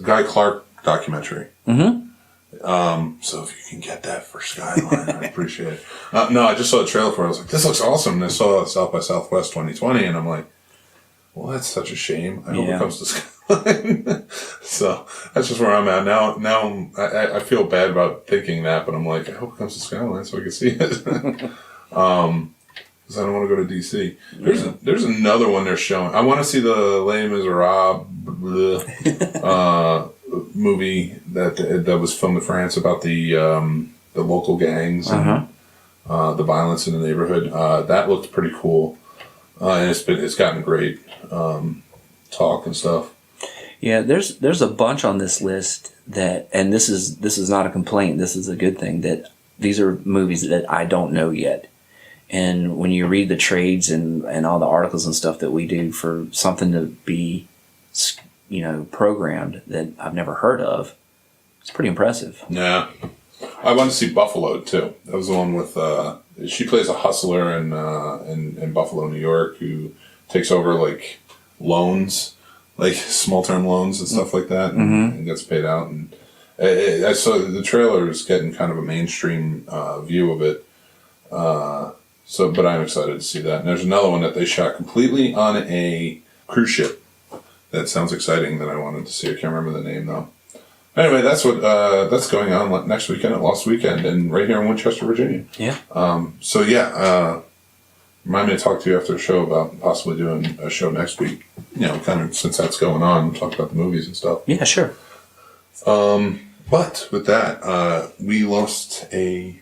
Guy Clark documentary. Mm-hmm. So if you can get that for Skyline, I'd appreciate it. No, I just saw a trailer for it. I was like, this looks awesome. And I saw South by Southwest 2020, and I'm like, well, that's such a shame. I hope it comes to Skyline. So that's just where I'm at now. Now I feel bad about thinking that, but I'm like, I hope it comes to Skyline so I can see it. Because I don't want to go to DC. There's another one they're showing. I want to see the Les Miserables movie that was filmed in France about the local gangs and the violence in the neighborhood. That looked pretty cool, and it's gotten great talk and stuff. Yeah, there's a bunch on this list that, and this is not a complaint. This is a good thing, that these are movies that I don't know yet. And when you read the trades and all the articles and stuff that we do for something to be, programmed that I've never heard of, it's pretty impressive. Yeah, I want to see Buffalo too. That was the one with she plays a hustler in Buffalo, New York, who takes over like loans. Like small term loans and stuff like that, and gets paid out. And I saw the trailer is getting kind of a mainstream view of it. But I'm excited to see that. And there's another one that they shot completely on a cruise ship. That sounds exciting. That I wanted to see. I can't remember the name though. Anyway, that's that's going on next weekend at Lost Weekend, and right here in Winchester, Virginia. Yeah. Remind me to talk to you after the show about possibly doing a show next week. Kind of since that's going on, talk about the movies and stuff. Yeah, sure. But with that, we lost a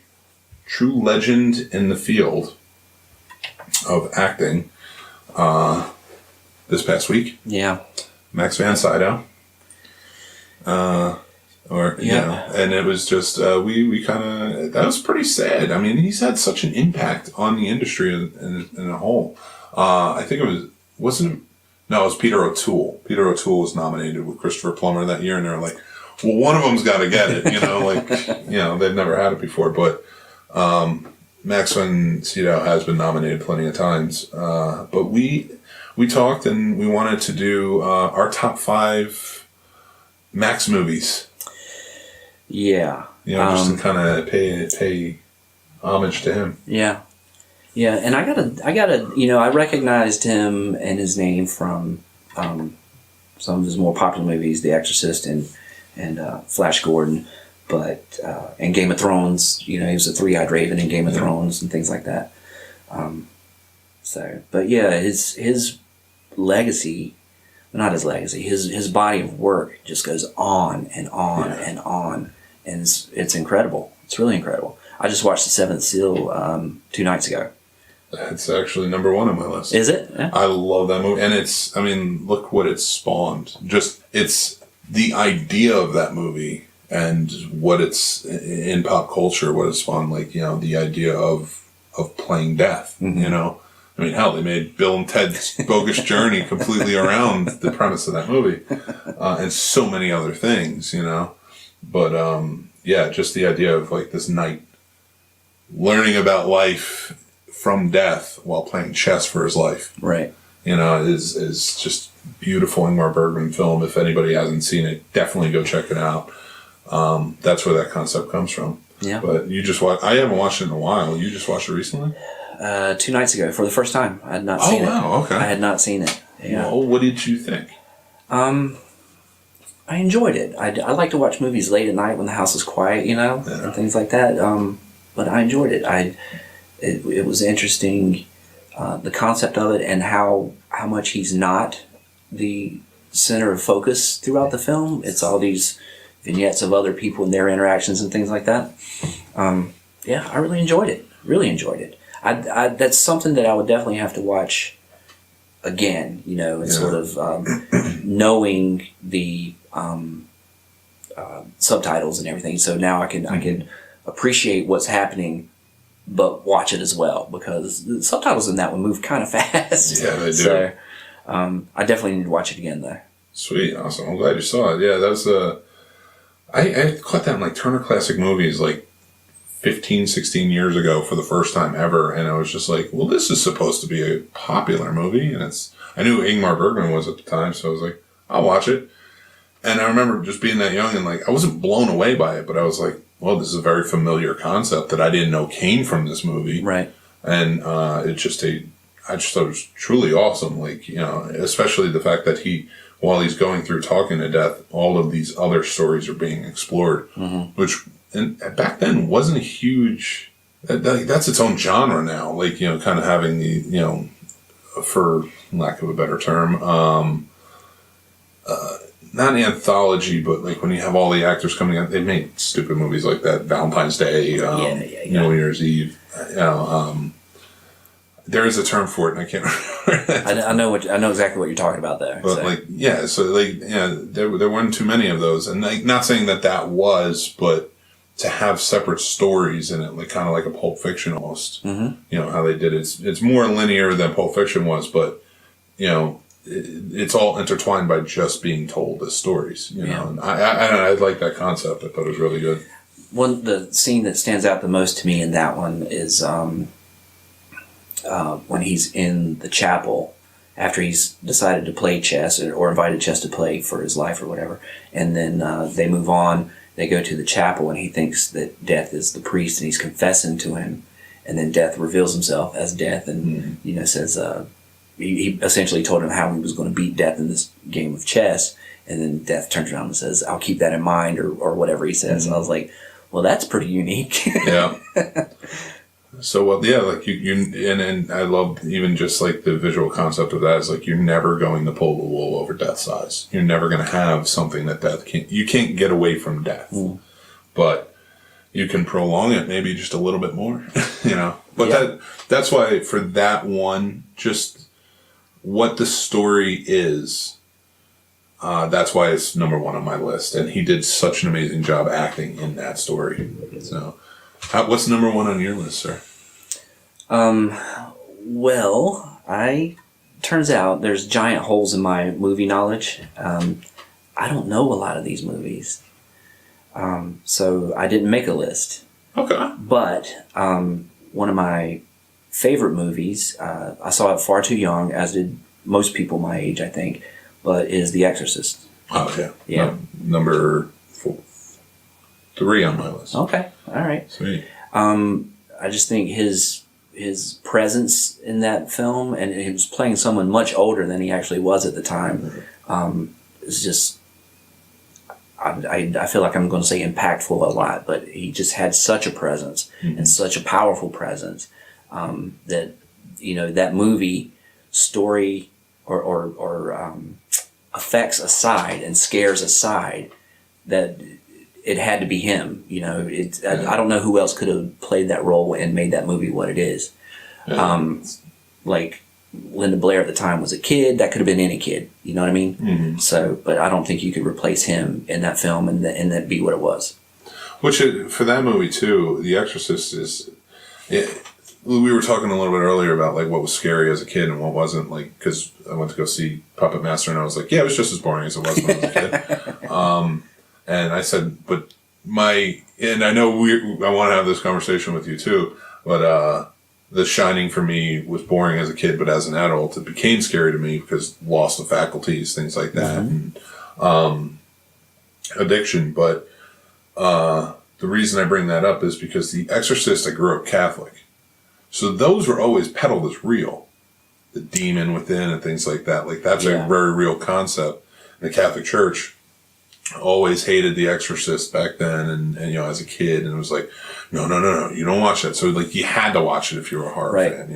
true legend in the field of acting. this past week. Yeah. Max von Sydow. And it was just, we kind of, that was pretty sad. I mean, he's had such an impact on the industry in a whole. I think it was Peter O'Toole. Peter O'Toole was nominated with Christopher Plummer that year, and they're like, well, one of them's got to get it, they've never had it before, but, Max von Sydow has been nominated plenty of times. But we talked and we wanted to do, our top 5 Max movies. Yeah. Just to kind of pay homage to him. Yeah. Yeah, and I gotta, I recognized him and his name from some of his more popular movies, The Exorcist and Flash Gordon, but and Game of Thrones. He was a three-eyed raven in Game of Thrones and things like that. But yeah, his legacy, not his legacy, his body of work just goes on and on and on, and it's incredible. It's really incredible. I just watched The Seventh Seal 2 nights ago. It's actually number 1 on my list. Is it? Yeah. I love that movie. And look what it's spawned. It's the idea of that movie and what it's in pop culture, what it's spawned, the idea of playing death, hell, they made Bill and Ted's Bogus Journey completely around the premise of that movie. And so many other things, But, just the idea of this knight learning about life from death while playing chess for his life. Right. Is just beautiful Ingmar Bergman film. If anybody hasn't seen it, definitely go check it out. That's where that concept comes from. Yeah. But you just watched, I haven't watched it in a while. You just watched it recently? 2 nights ago for the first time. I had not seen it. Oh, wow, okay. I had not seen it. Yeah. Well, what did you think? I enjoyed it. I like to watch movies late at night when the house is quiet, and things like that. But I enjoyed it. It was interesting, the concept of it and how much he's not the center of focus throughout the film. It's all these vignettes of other people and their interactions and things like that. I really enjoyed it. Really enjoyed it. That's something that I would definitely have to watch again, and sort of knowing the subtitles and everything. So now I can appreciate what's happening, but watch it as well, because the subtitles in that one move kind of fast. Yeah, they do. So I definitely need to watch it again, though. Sweet, awesome. I'm glad you saw it. Yeah, that was I caught that in Turner Classic Movies 15, 16 years ago for the first time ever, and I was just like, well, this is supposed to be a popular movie, and I knew who Ingmar Bergman was at the time, so I was like, I'll watch it. And I remember just being that young and I wasn't blown away by it, but I was like, well, this is a very familiar concept that I didn't know came from this movie. Right. And I just thought it was truly awesome. Especially the fact that while he's going through talking to death, all of these other stories are being explored, which back then wasn't a huge, that's its own genre now. Kind of having the, for lack of a better term, not an anthology, but when you have all the actors coming out, they made stupid movies like that, Valentine's Day, New Year's Eve. There is a term for it, and I can't remember. I know exactly what you're talking about there. But there weren't too many of those, and not saying that was, but to have separate stories in it, kind of like a Pulp Fiction almost. Mm-hmm. How they did it. It's more linear than Pulp Fiction was, but it's all intertwined by just being told as stories, know. And I like that concept. I thought it was really good. The scene that stands out the most to me in that one is when he's in the chapel after he's decided to play chess or invited chess to play for his life or whatever, and then they move on. They go to the chapel, and he thinks that Death is the priest, and he's confessing to him, and then Death reveals himself as Death, and says. He essentially told him how he was going to beat Death in this game of chess, and then Death turns around and says, "I'll keep that in mind," or whatever he says. Mm-hmm. And I was like, "Well, that's pretty unique." Yeah. So and I love even just the visual concept of that is you're never going to pull the wool over Death's eyes. You're never going to have something that Death can't. You can't get away from Death, but you can prolong it maybe just a little bit more, But that's why for that one, just what the story is, that's why it's number one on my list. And he did such an amazing job acting in that story. So, what's number one on your list, sir? Well, turns out there's giant holes in my movie knowledge. I don't know a lot of these movies. So I didn't make a list. Okay. But one of my favorite movies, I saw it far too young, as did most people my age, I think, but is The Exorcist. Oh, yeah. Yeah. Number 3 on my list. Okay. All right. Sweet. I just think his presence in that film, and he was playing someone much older than he actually was at the time, is just, I feel like I'm going to say impactful a lot, but he just had such a presence and such a powerful presence that, that movie, story or effects aside and scares aside, that it had to be him. I don't know who else could have played that role and made that movie what it is. Like Linda Blair at the time was a kid. That could have been any kid. You know what I mean? Mm-hmm. So, but I don't think you could replace him in that film and that be what it was. Which, for that movie too, The Exorcist is... we were talking a little bit earlier about like what was scary as a kid and what wasn't, like, because I went to go see Puppet Master and I was like, yeah, it was just as boring as it was when I was a kid. And I said, but and I know I want to have this conversation with you too, but The Shining for me was boring as a kid, but as an adult, it became scary to me because loss of faculties, things like that, and addiction. But the reason I bring that up is because The Exorcist, I grew up Catholic. So those were always peddled as real. The demon within and things like that. Like, that's a very real concept. The Catholic Church always hated The Exorcist back then, and as a kid, and it was like, no, you don't watch that. So like, you had to watch it if you were a horror fan,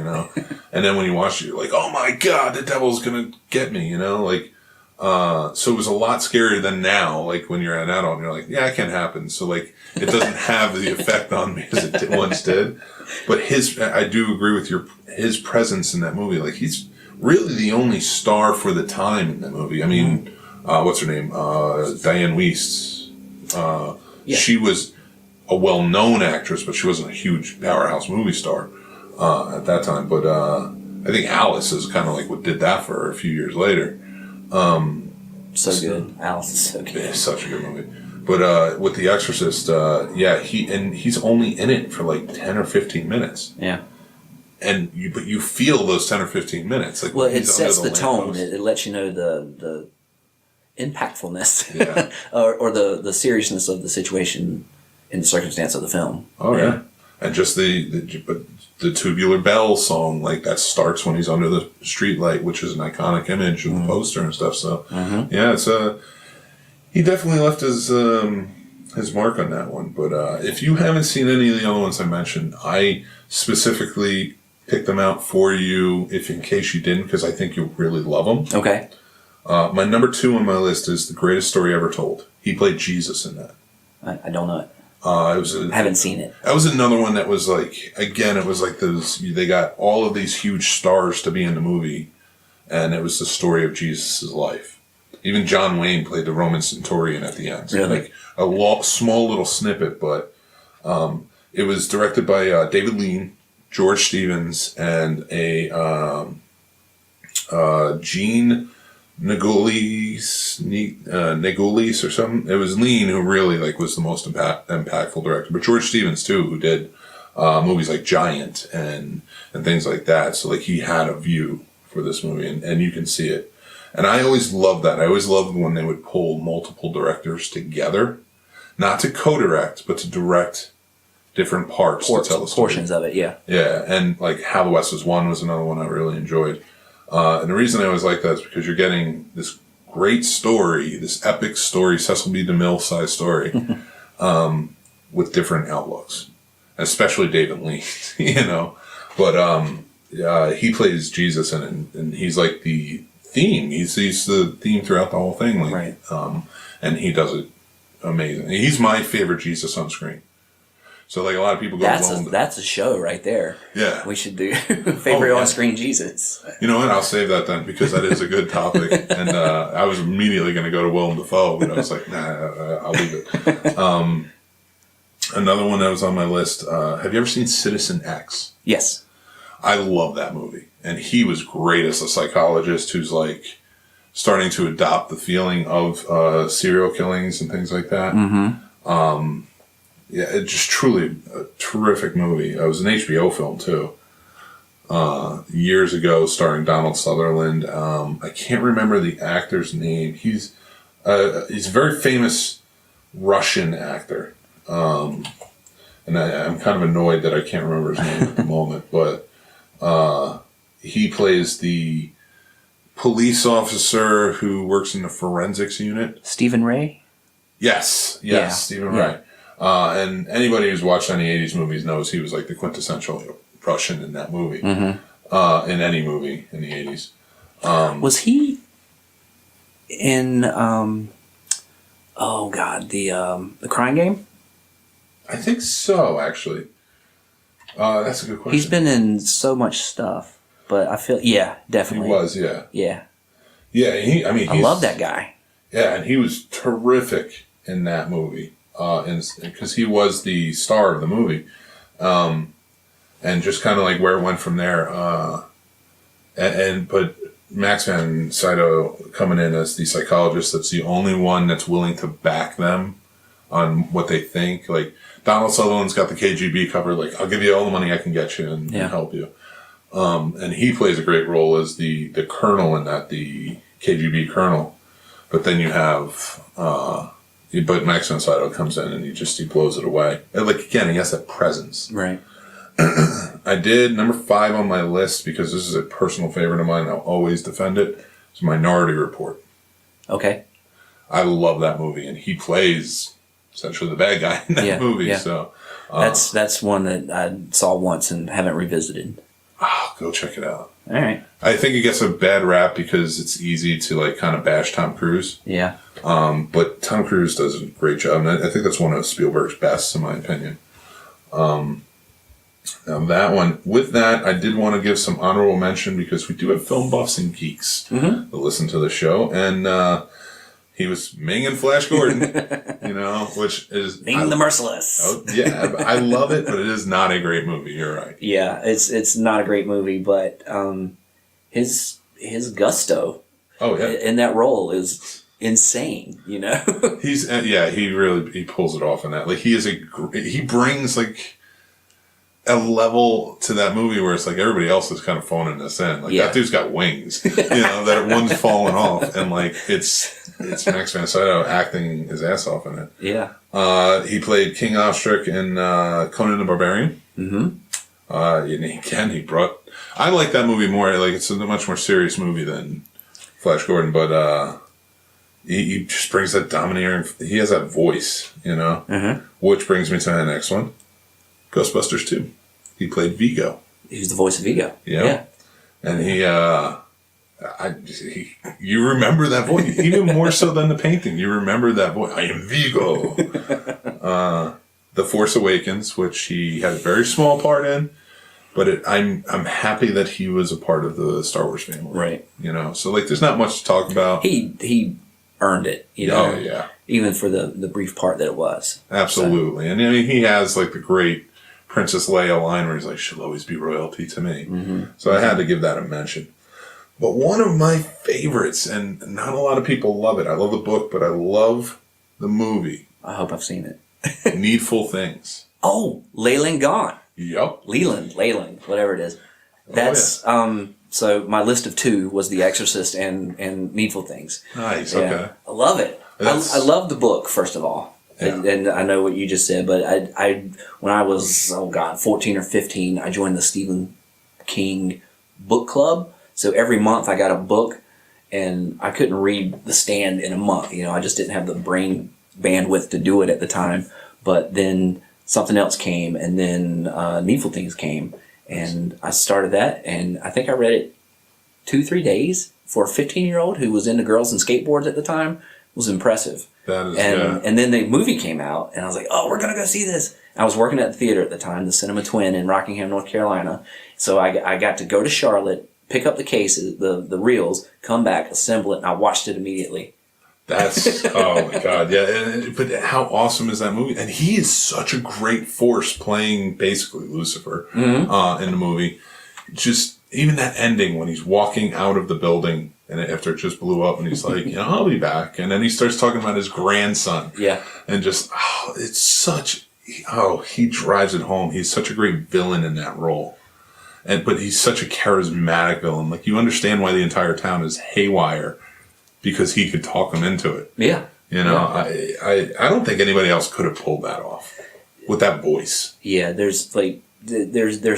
and then when you watched it, you're like, oh my god, the devil's gonna get me, like, so it was a lot scarier than now, like when you're an adult and you're like, yeah, it can happen. So like, it doesn't have the effect on me as it once did. But I do agree with his presence in that movie. Like, he's really the only star for the time in that movie. I mean, what's her name? Diane Wiest. She was a well-known actress, but she wasn't a huge powerhouse movie star at that time. But I think Alice is kind of like what did that for her a few years later. So good. Alice is so good. It's such a good movie. But with The Exorcist, he's only in it for like 10 or 15 minutes. Yeah. But you feel those 10 or 15 minutes. Like, well, it sets the tone. It lets you know the impactfulness or the seriousness of the situation in the circumstance of the film. Oh yeah. And just the Tubular Bell song, like, that starts when he's under the street light, which is an iconic image of the poster and stuff. So it's he definitely left his mark on that one. But if you haven't seen any of the other ones I mentioned, I specifically picked them out for you in case you didn't, because I think you'll really love them. Okay. My number 2 on my list is The Greatest Story Ever Told. He played Jesus in that. I don't know it. I haven't seen it. That was another one that was like, again, it was like they got all of these huge stars to be in the movie, and it was the story of Jesus' life. Even John Wayne played the Roman centurion at the end. So really? Like a small little snippet, but it was directed by David Lean, George Stevens, and a Gene Negulis or something. It was Lean who really was the most impactful director, but George Stevens too, who did movies like Giant and things like that. So like, he had a view for this movie, and you can see it. And I always loved that. I always loved when they would pull multiple directors together, not to co-direct, but to direct different parts to tell the story. Portions of it, yeah. Yeah, and like How the West Was Won was another one I really enjoyed. And the reason I always like that is because you're getting this great story, this epic story, Cecil B. DeMille size story, with different outlooks, especially David Lean, But he plays Jesus in it, and he's like the theme. He's the theme throughout the whole thing, right? And he does it amazing. He's my favorite Jesus on screen. So like a lot of people go to Willem. That's a show right there. Yeah. We should do favorite on-screen Jesus. You know what? I'll save that then because that is a good topic. And I was immediately going to go to Willem Dafoe, but I was like, nah, I'll leave it. Another one that was on my list. Have you ever seen Citizen X? Yes. I love that movie. And he was great as a psychologist who's like starting to adopt the feeling of serial killings and things like that. Mm-hmm. Yeah, it's just truly a terrific movie. It was an HBO film too. Years ago, starring Donald Sutherland. I can't remember the actor's name. He's a very famous Russian actor. And I'm kind of annoyed that I can't remember his name at the moment, but he plays the police officer who works in the forensics unit. Stephen Ray? Yes, Yeah. Stephen Ray. And anybody who's watched any 80s movies knows he was like the quintessential Russian in that movie. Mm-hmm. In any movie in the 80s. Was he in, the Crying Game? I think so, actually. That's a good question. He's been in so much stuff, but I feel, definitely. He was, yeah. Yeah. Yeah, I love that guy. Yeah, and he was terrific in that movie. Because he was the star of the movie. And just kind of like where it went from there. But Max von Sydow coming in as the psychologist that's the only one that's willing to back them on what they think. Like, Donald Sutherland's got the KGB covered. Like, I'll give you all the money I can get you and help you. And he plays a great role as the colonel in that, the KGB colonel. But then you have... but Max von Sydow comes in and he blows it away. And like, again, he has that presence. Right. I did number 5 on my list because this is a personal favorite of mine. I'll always defend it. It's Minority Report. Okay. I love that movie, and he plays essentially the bad guy in that movie. Yeah. So that's one that I saw once and haven't revisited. Go check it out. All right. I think it gets a bad rap because it's easy to like kind of bash Tom Cruise. Yeah. But Tom Cruise does a great job, and I think that's one of Spielberg's best, in my opinion. Now that one, with that, I did want to give some honorable mention because we do have film buffs and geeks that listen to the show, and he was Ming and Flash Gordon, which is Ming the Merciless. Oh yeah, I love it, but it is not a great movie. You're right. Yeah, it's not a great movie, but his gusto, in that role is insane. He's he pulls it off in that. Like he brings like a level to that movie where it's like everybody else is kind of phoning this in. Like that dude's got wings, that one's falling off, and like it's Max von Sydow acting his ass off in it. Yeah. He played King Ostrich in Conan the Barbarian. Mm-hmm. And he brought. I like that movie more. Like it's a much more serious movie than Flash Gordon, but he just brings that domineering. He has that voice, Which brings me to the next one, Ghostbusters 2. He played Vigo. He's the voice of Vigo. Yeah. And you remember that voice even more so than the painting. You remember that voice. I am Vigo. The Force Awakens, which he had a very small part in, but I'm happy that he was a part of the Star Wars family. Right. So like there's not much to talk about. He earned it. Oh yeah. Even for the brief part that it was. Absolutely. So. And he has like the great Princess Leia line where he's like, she'll always be royalty to me. Mm-hmm. So I had to give that a mention. But one of my favorites, and not a lot of people love it. I love the book, but I love the movie. I hope I've seen it. Needful Things. Oh, Leyland Gone. Yep. Leyland, whatever it is. That's so my list of 2 was The Exorcist and Needful Things. Nice. Yeah. Okay. I love it. I love the book, first of all. Yeah. And I know what you just said, but I when I was 14 or 15, I joined the Stephen King book club. So every month I got a book, and I couldn't read The Stand in a month. I just didn't have the brain bandwidth to do it at the time. But then something else came, and then Needful Things came, and I started that, and I think I read it 2-3 days for a 15-year-old who was into girls and skateboards at the time. was impressive. That is, and then the movie came out, and I was like, oh, we're going to go see this. I was working at the theater at the time, the Cinema Twin in Rockingham, North Carolina. So I got to go to Charlotte, pick up the cases, the reels, come back, assemble it, and I watched it immediately. That's, oh my God, yeah. But how awesome is that movie? And he is such a great force playing basically Lucifer in the movie. Just even that ending when he's walking out of the building and after it just blew up and he's like, I'll be back. And then he starts talking about his grandson. Yeah. And just, it's such, he drives it home. He's such a great villain in that role. But he's such a charismatic villain. Like, you understand why the entire town is haywire. Because he could talk them into it. Yeah. I don't think anybody else could have pulled that off with that voice. Yeah, there's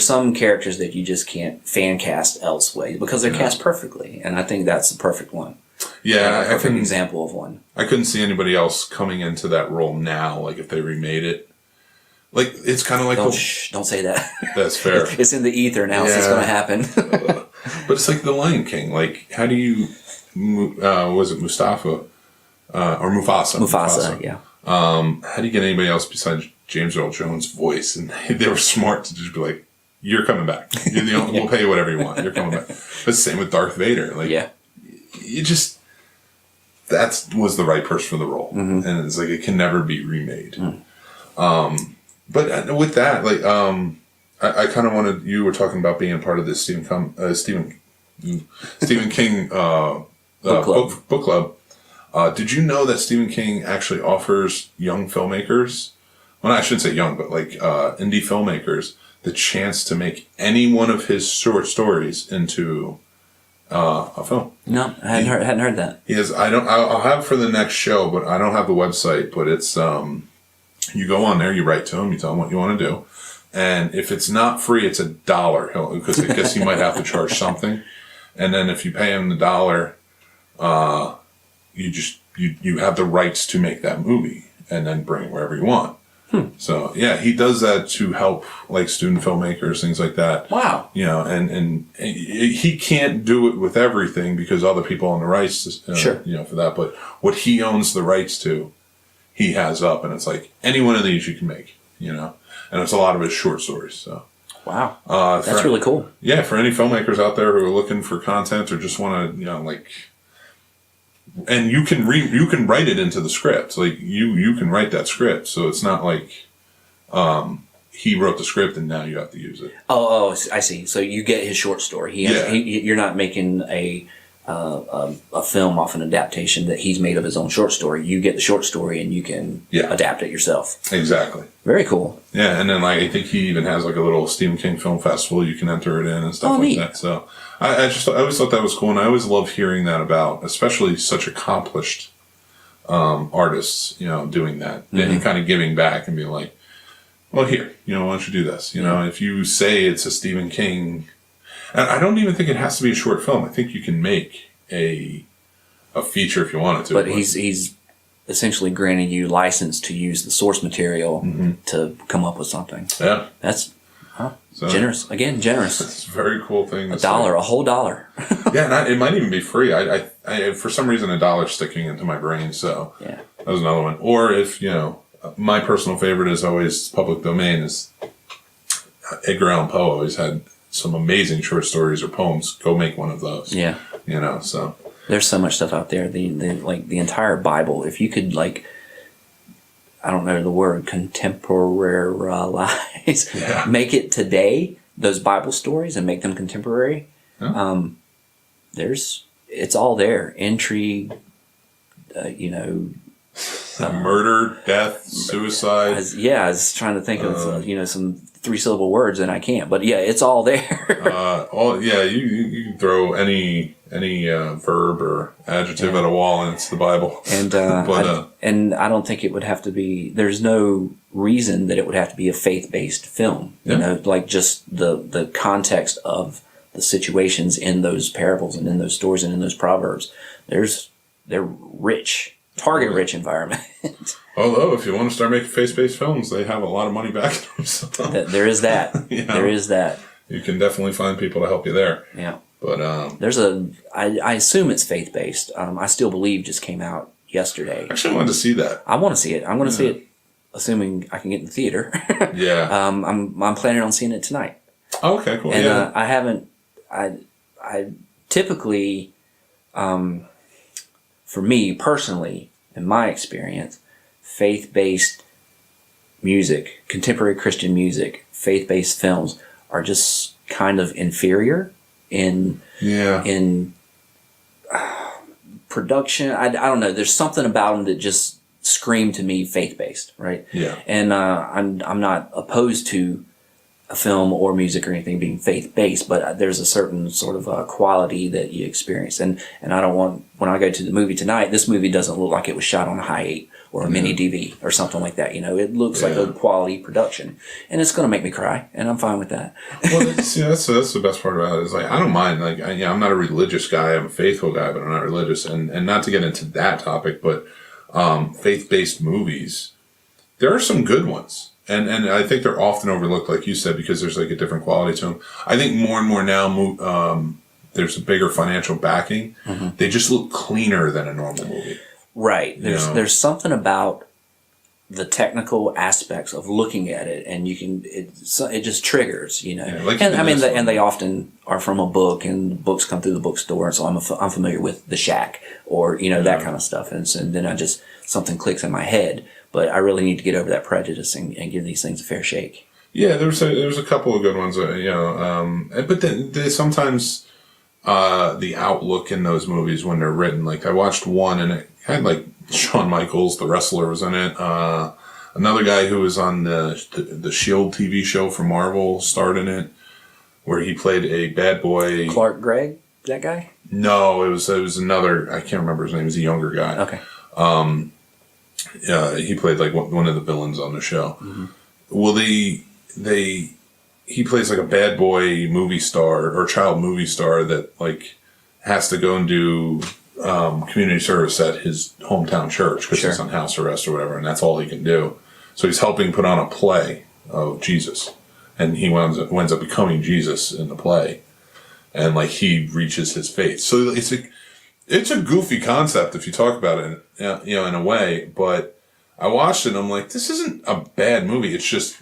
some characters that you just can't fan cast elsewhere because they're cast perfectly, and I think that's the perfect one. Yeah, a perfect example of one. I couldn't see anybody else coming into that role now, like if they remade it. Like, it's kind of like... Don't say that. That's fair. It's in the ether now, so it's going to happen. But it's like The Lion King. Like, how do you... was it Mustafa? Or Mufasa? Mufasa, yeah. How do you get anybody else besides James Earl Jones' voice? And they were smart to just be like, you're coming back. We'll pay you whatever you want. You're coming back. But same with Darth Vader. Like, you just... That was the right person for the role. Mm-hmm. And it's like, it can never be remade. Mm. But with that, like, I kind of wanted... You were talking about being part of this Stephen King book club. Did you know that Stephen King actually offers young filmmakers, well, I shouldn't say young, but like indie filmmakers, the chance to make any one of his short stories into a film? No, I hadn't heard that. He has. I'll have it for the next show, but I don't have the website. But it's you go on there, you write to him, you tell him what you want to do, and if it's not free, it's $1 because I guess he might have to charge something. And then if you pay him the $1, you have the rights to make that movie and then bring it wherever you want. So yeah, he does that to help like student filmmakers, things like that. Wow. And he can't do it with everything because other people own the rights, sure. For that. But what he owns the rights to, he has up, and it's like any one of these you can make, and it's a lot of his short stories. So. Wow, that's really cool. Yeah, for any filmmakers out there who are looking for content or just want to, and you can write it into the script. Like you can write that script, so it's not like he wrote the script and now you have to use it. Oh, I see. So you get his short story. You're not making a film off an adaptation that he's made of his own short story. You get the short story and you can adapt it yourself. Exactly. Very cool. Yeah, and then I think he even has like a little Stephen King film festival you can enter it in and stuff like that. So I always thought that was cool, and I always love hearing that about, especially such accomplished artists, doing that and kind of giving back and being like, well, here, why don't you do this? If you say it's a Stephen King. And I don't even think it has to be a short film. I think you can make a feature if you wanted to. But he's essentially granting you license to use the source material to come up with something. Yeah. That's generous. Again, generous. It's a very cool thing. A whole $1. Yeah, and it might even be free. I for some reason, $1 sticking into my brain. So yeah, that was another one. Or if, my personal favorite is always public domain is Edgar Allan Poe always had some amazing short stories or poems. Go make one of those. Yeah. So. There's so much stuff out there. The entire Bible, if you could I don't know the word, contemporarize, make it today, those Bible stories, and make them contemporary. Yeah. It's all there. Intrigue, murder, death, suicide. I was trying to think of some 3-syllable words, and I can't. But yeah, it's all there. You can throw any verb or adjective at a wall, and it's the Bible. And I don't think it would have to be. There's no reason that it would have to be a faith-based film. Just the context of the situations in those parables and in those stories and in those proverbs. They're rich. Target-rich environment. Although, if you want to start making faith-based films, they have a lot of money back to them. So. There is that. There is that. You can definitely find people to help you there. Yeah. But I assume it's faith-based. I Still Believe just came out yesterday. Actually, I wanted to see that. I want to see it. I'm going to see it, assuming I can get in the theater. Yeah. I'm planning on seeing it tonight. Oh, okay, cool. And yeah. I haven't. I typically, for me personally, in my experience, faith-based music, contemporary Christian music, faith-based films are just kind of inferior in production. I don't know. There's something about them that just scream to me faith-based, right? Yeah. And I'm not opposed to a film or music or anything being faith-based, but there's a certain sort of quality that you experience. And I don't want, when I go to the movie tonight, this movie doesn't look like it was shot on a high 8 or a mini DV or something like that. You know, it looks like a quality production, and it's going to make me cry, and I'm fine with that. Well, see, that's the best part about it. Is like, I don't mind. Like, I'm not a religious guy. I'm a faithful guy, but I'm not religious. And not to get into that topic, but faith-based movies, there are some good ones. And I think they're often overlooked, like you said, because there's like a different quality to them. I think more and more now, there's a bigger financial backing. Mm-hmm. They just look cleaner than a normal movie. Right. There's something about the technical aspects of looking at it, and it just triggers, you know. Yeah, like and they often are from a book, and books come through the bookstore, and so I'm familiar with The Shack or that kind of stuff, and then something clicks in my head. But I really need to get over that prejudice and give these things a fair shake. Yeah, there's a couple of good ones, but then sometimes the outlook in those movies when they're written, like I watched one and it had like Shawn Michaels, the wrestler, was in it. Another guy who was on the Shield TV show for Marvel starred in it, where he played a bad boy. Clark Gregg, that guy? No, it was another. I can't remember his name. He's a younger guy. Okay. He played like one of the villains on the show. Mm-hmm. Well, he plays like a bad boy movie star or child movie star that like has to go and do community service at his hometown church because he's on house arrest or whatever, and that's all he can do. So he's helping put on a play of Jesus, and he winds up becoming Jesus in the play, and like he reaches his faith. So it's a goofy concept if you talk about it, in a way. But I watched it and I'm like, this isn't a bad movie. It's just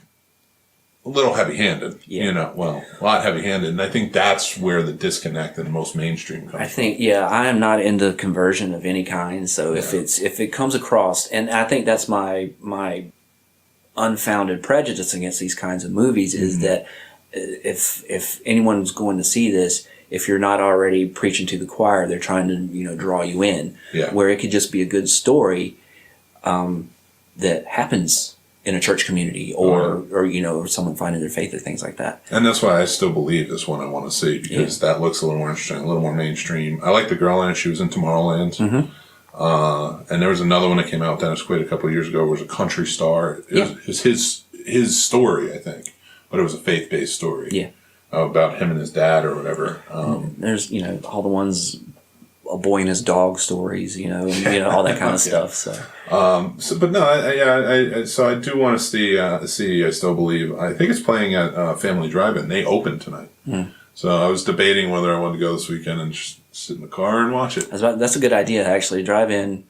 a little heavy-handed, a lot heavy-handed. And I think that's where the disconnect in most mainstream comes from. I think, I am not into conversion of any kind. So if it comes across, and I think that's my unfounded prejudice against these kinds of movies, is that if anyone's going to see this, if you're not already preaching to the choir, they're trying to, draw you in. Yeah. Where it could just be a good story that happens in a church community or someone finding their faith or things like that. And that's why I still believe this one I want to see, because that looks a little more interesting, a little more mainstream. I like the girl in it. She was in Tomorrowland. Mm-hmm. And there was another one that came out with Dennis Quaid a couple of years ago. It was a country star. It was his story, I think. But it was a faith-based story. Yeah. About him and his dad or whatever. There's, all the ones, a boy and his dog stories, and all that kind of stuff. So, but no, so I do want to see. I still believe. I think it's playing at Family Drive-In. They opened tonight. Mm. So I was debating whether I wanted to go this weekend and just sit in the car and watch it. That's a good idea, actually. Drive in.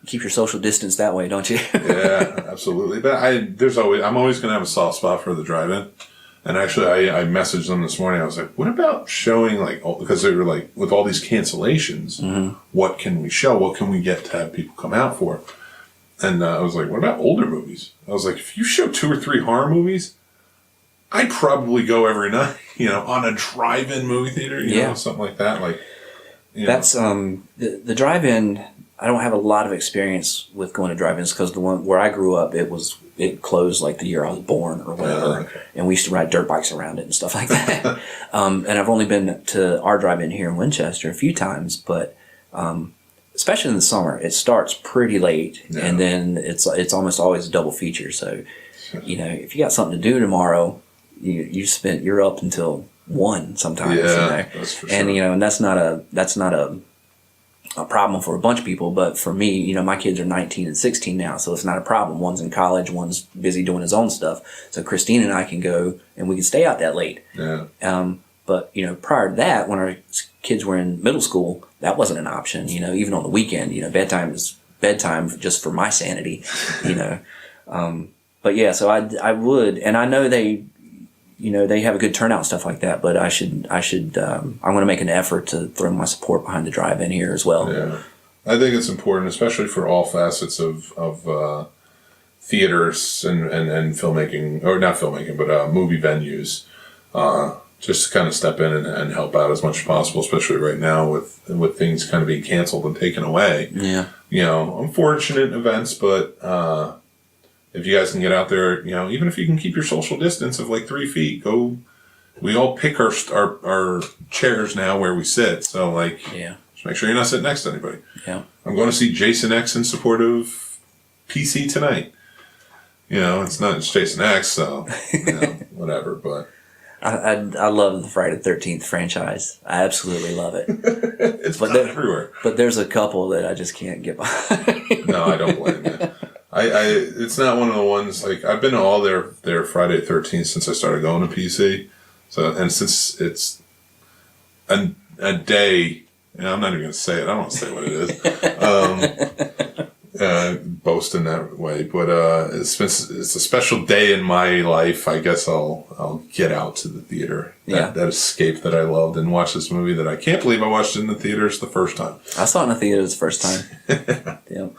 Keep your social distance that way, don't you? Yeah, absolutely. But I'm always going to have a soft spot for the drive-in. And actually, I messaged them this morning. I was like, what about showing, because they were like, with all these cancellations, what can we show? What can we get to have people come out for? And I was like, what about older movies? I was like, if you show 2 or 3 horror movies, I'd probably go every night, on a drive-in movie theater, something like that. That's, the drive-in, I don't have a lot of experience with going to drive-ins because the one where I grew up, it closed like the year I was born or whatever, and we used to ride dirt bikes around it and stuff like that. And I've only been to our drive-in here in Winchester a few times, but especially in the summer, it starts pretty late, and then it's almost always a double feature. So, if you got something to do tomorrow, you're up until 1 sometimes. Yeah, that's for sure. And and that's not a problem for a bunch of people, but for me, my kids are 19 and 16 now, so it's not a problem. One's in college, one's busy doing his own stuff. So Christine and I can go and we can stay out that late. Yeah. But prior to that, when our kids were in middle school, that wasn't an option. Even on the weekend, bedtime is bedtime just for my sanity, you know. But yeah, so I would, and I know they have a good turnout and stuff like that. But I'm going to make an effort to throw my support behind the drive-in here as well. Yeah, I think it's important, especially for all facets of theaters and filmmaking, or not filmmaking, but movie venues. Just to kind of step in and help out as much as possible, especially right now with things kind of being canceled and taken away. Yeah. You know, unfortunate events, but if you guys can get out there, you know, even if you can keep your social distance of like 3 feet, go. We all pick our chairs now where we sit, so like, just make sure you're not sitting next to anybody. Yeah. I'm going to see Jason X in support of PC tonight. You know, it's Jason X, so you know, whatever, but. I love the Friday the 13th franchise. I absolutely love it. It's everywhere. But there's a couple that I just can't get behind. No, I don't blame you. It's not one of the ones, like, I've been to all their Friday the 13th since I started going to PC. So, and since it's a day, and I'm not even going to say it. I don't want to say what it is. Boast in that way, but it's a special day in my life. I guess I'll get out to the theater. That escape that I loved, and watch this movie that I can't believe I watched in the theaters the first time. I saw it in the theaters the first time. Yeah,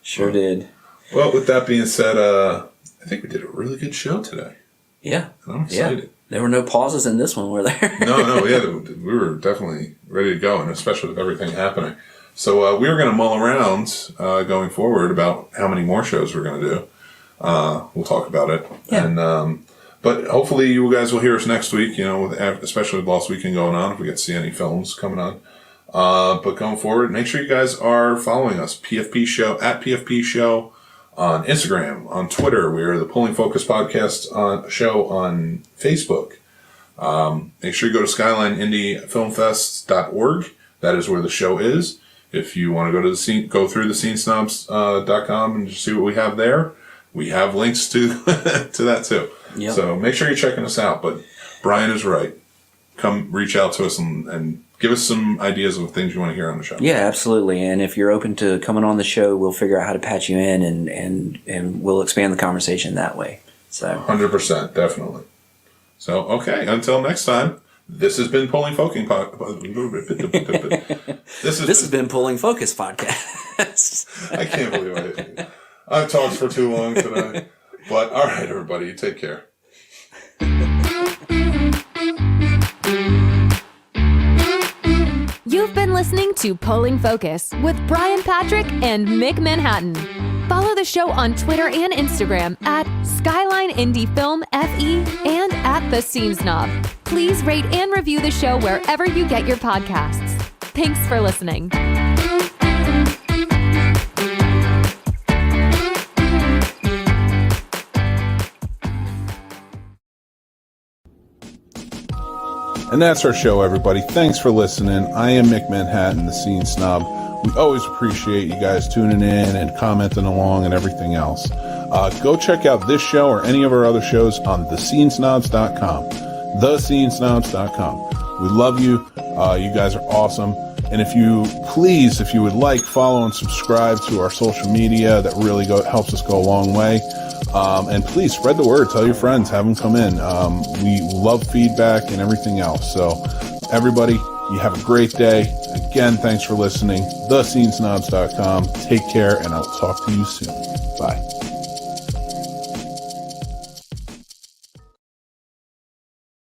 sure did. Well, with that being said, I think we did a really good show today. Yeah, and I'm excited. Yeah. There were no pauses in this one, were there? No, we were definitely ready to go, and especially with everything happening. So we were going to mull around going forward about how many more shows we're going to do. We'll talk about it. Yeah. And but hopefully you guys will hear us next week, you know, especially with Lost Weekend going on, if we get to see any films coming on. But going forward, make sure you guys are following us, PFP Show, at PFP Show on Instagram, on Twitter. We are the Pulling Focus Podcast show on Facebook. Make sure you go to SkylineIndieFilmFest.org. That is where the show is. If you want to go to go through the scenesnobs.com and just see what we have there, we have links to to that too. Yep. So make sure you're checking us out. But Brian is right. Come reach out to us and give us some ideas of things you want to hear on the show. Yeah, absolutely. And if you're open to coming on the show, we'll figure out how to patch you in and we'll expand the conversation that way. So 100%, definitely. So okay, until next time. This has been Pulling Focus This has been Pulling Focus Podcast. I can't believe I've talked for too long tonight. But all right, everybody, take care. You've been listening to Pulling Focus with Brian Patrick and Mick Manhattan. Follow the show on Twitter and Instagram at Skyline Indie Film FE and at The Scene Snob. Please rate and review the show wherever you get your podcasts. Thanks for listening. And that's our show, everybody. Thanks for listening. I am Mick Manhattan, the Scene Snob. We always appreciate you guys tuning in and commenting along and everything else. Go check out this show or any of our other shows on thescenesnobs.com. Thescenesnobs.com. We love you. You guys are awesome. And if you would like, follow and subscribe to our social media. That really helps us go a long way. And please spread the word. Tell your friends. Have them come in. We love feedback and everything else. So everybody, you have a great day. Again, thanks for listening. Thescenesnobs.com. Take care, and I'll talk to you soon. Bye.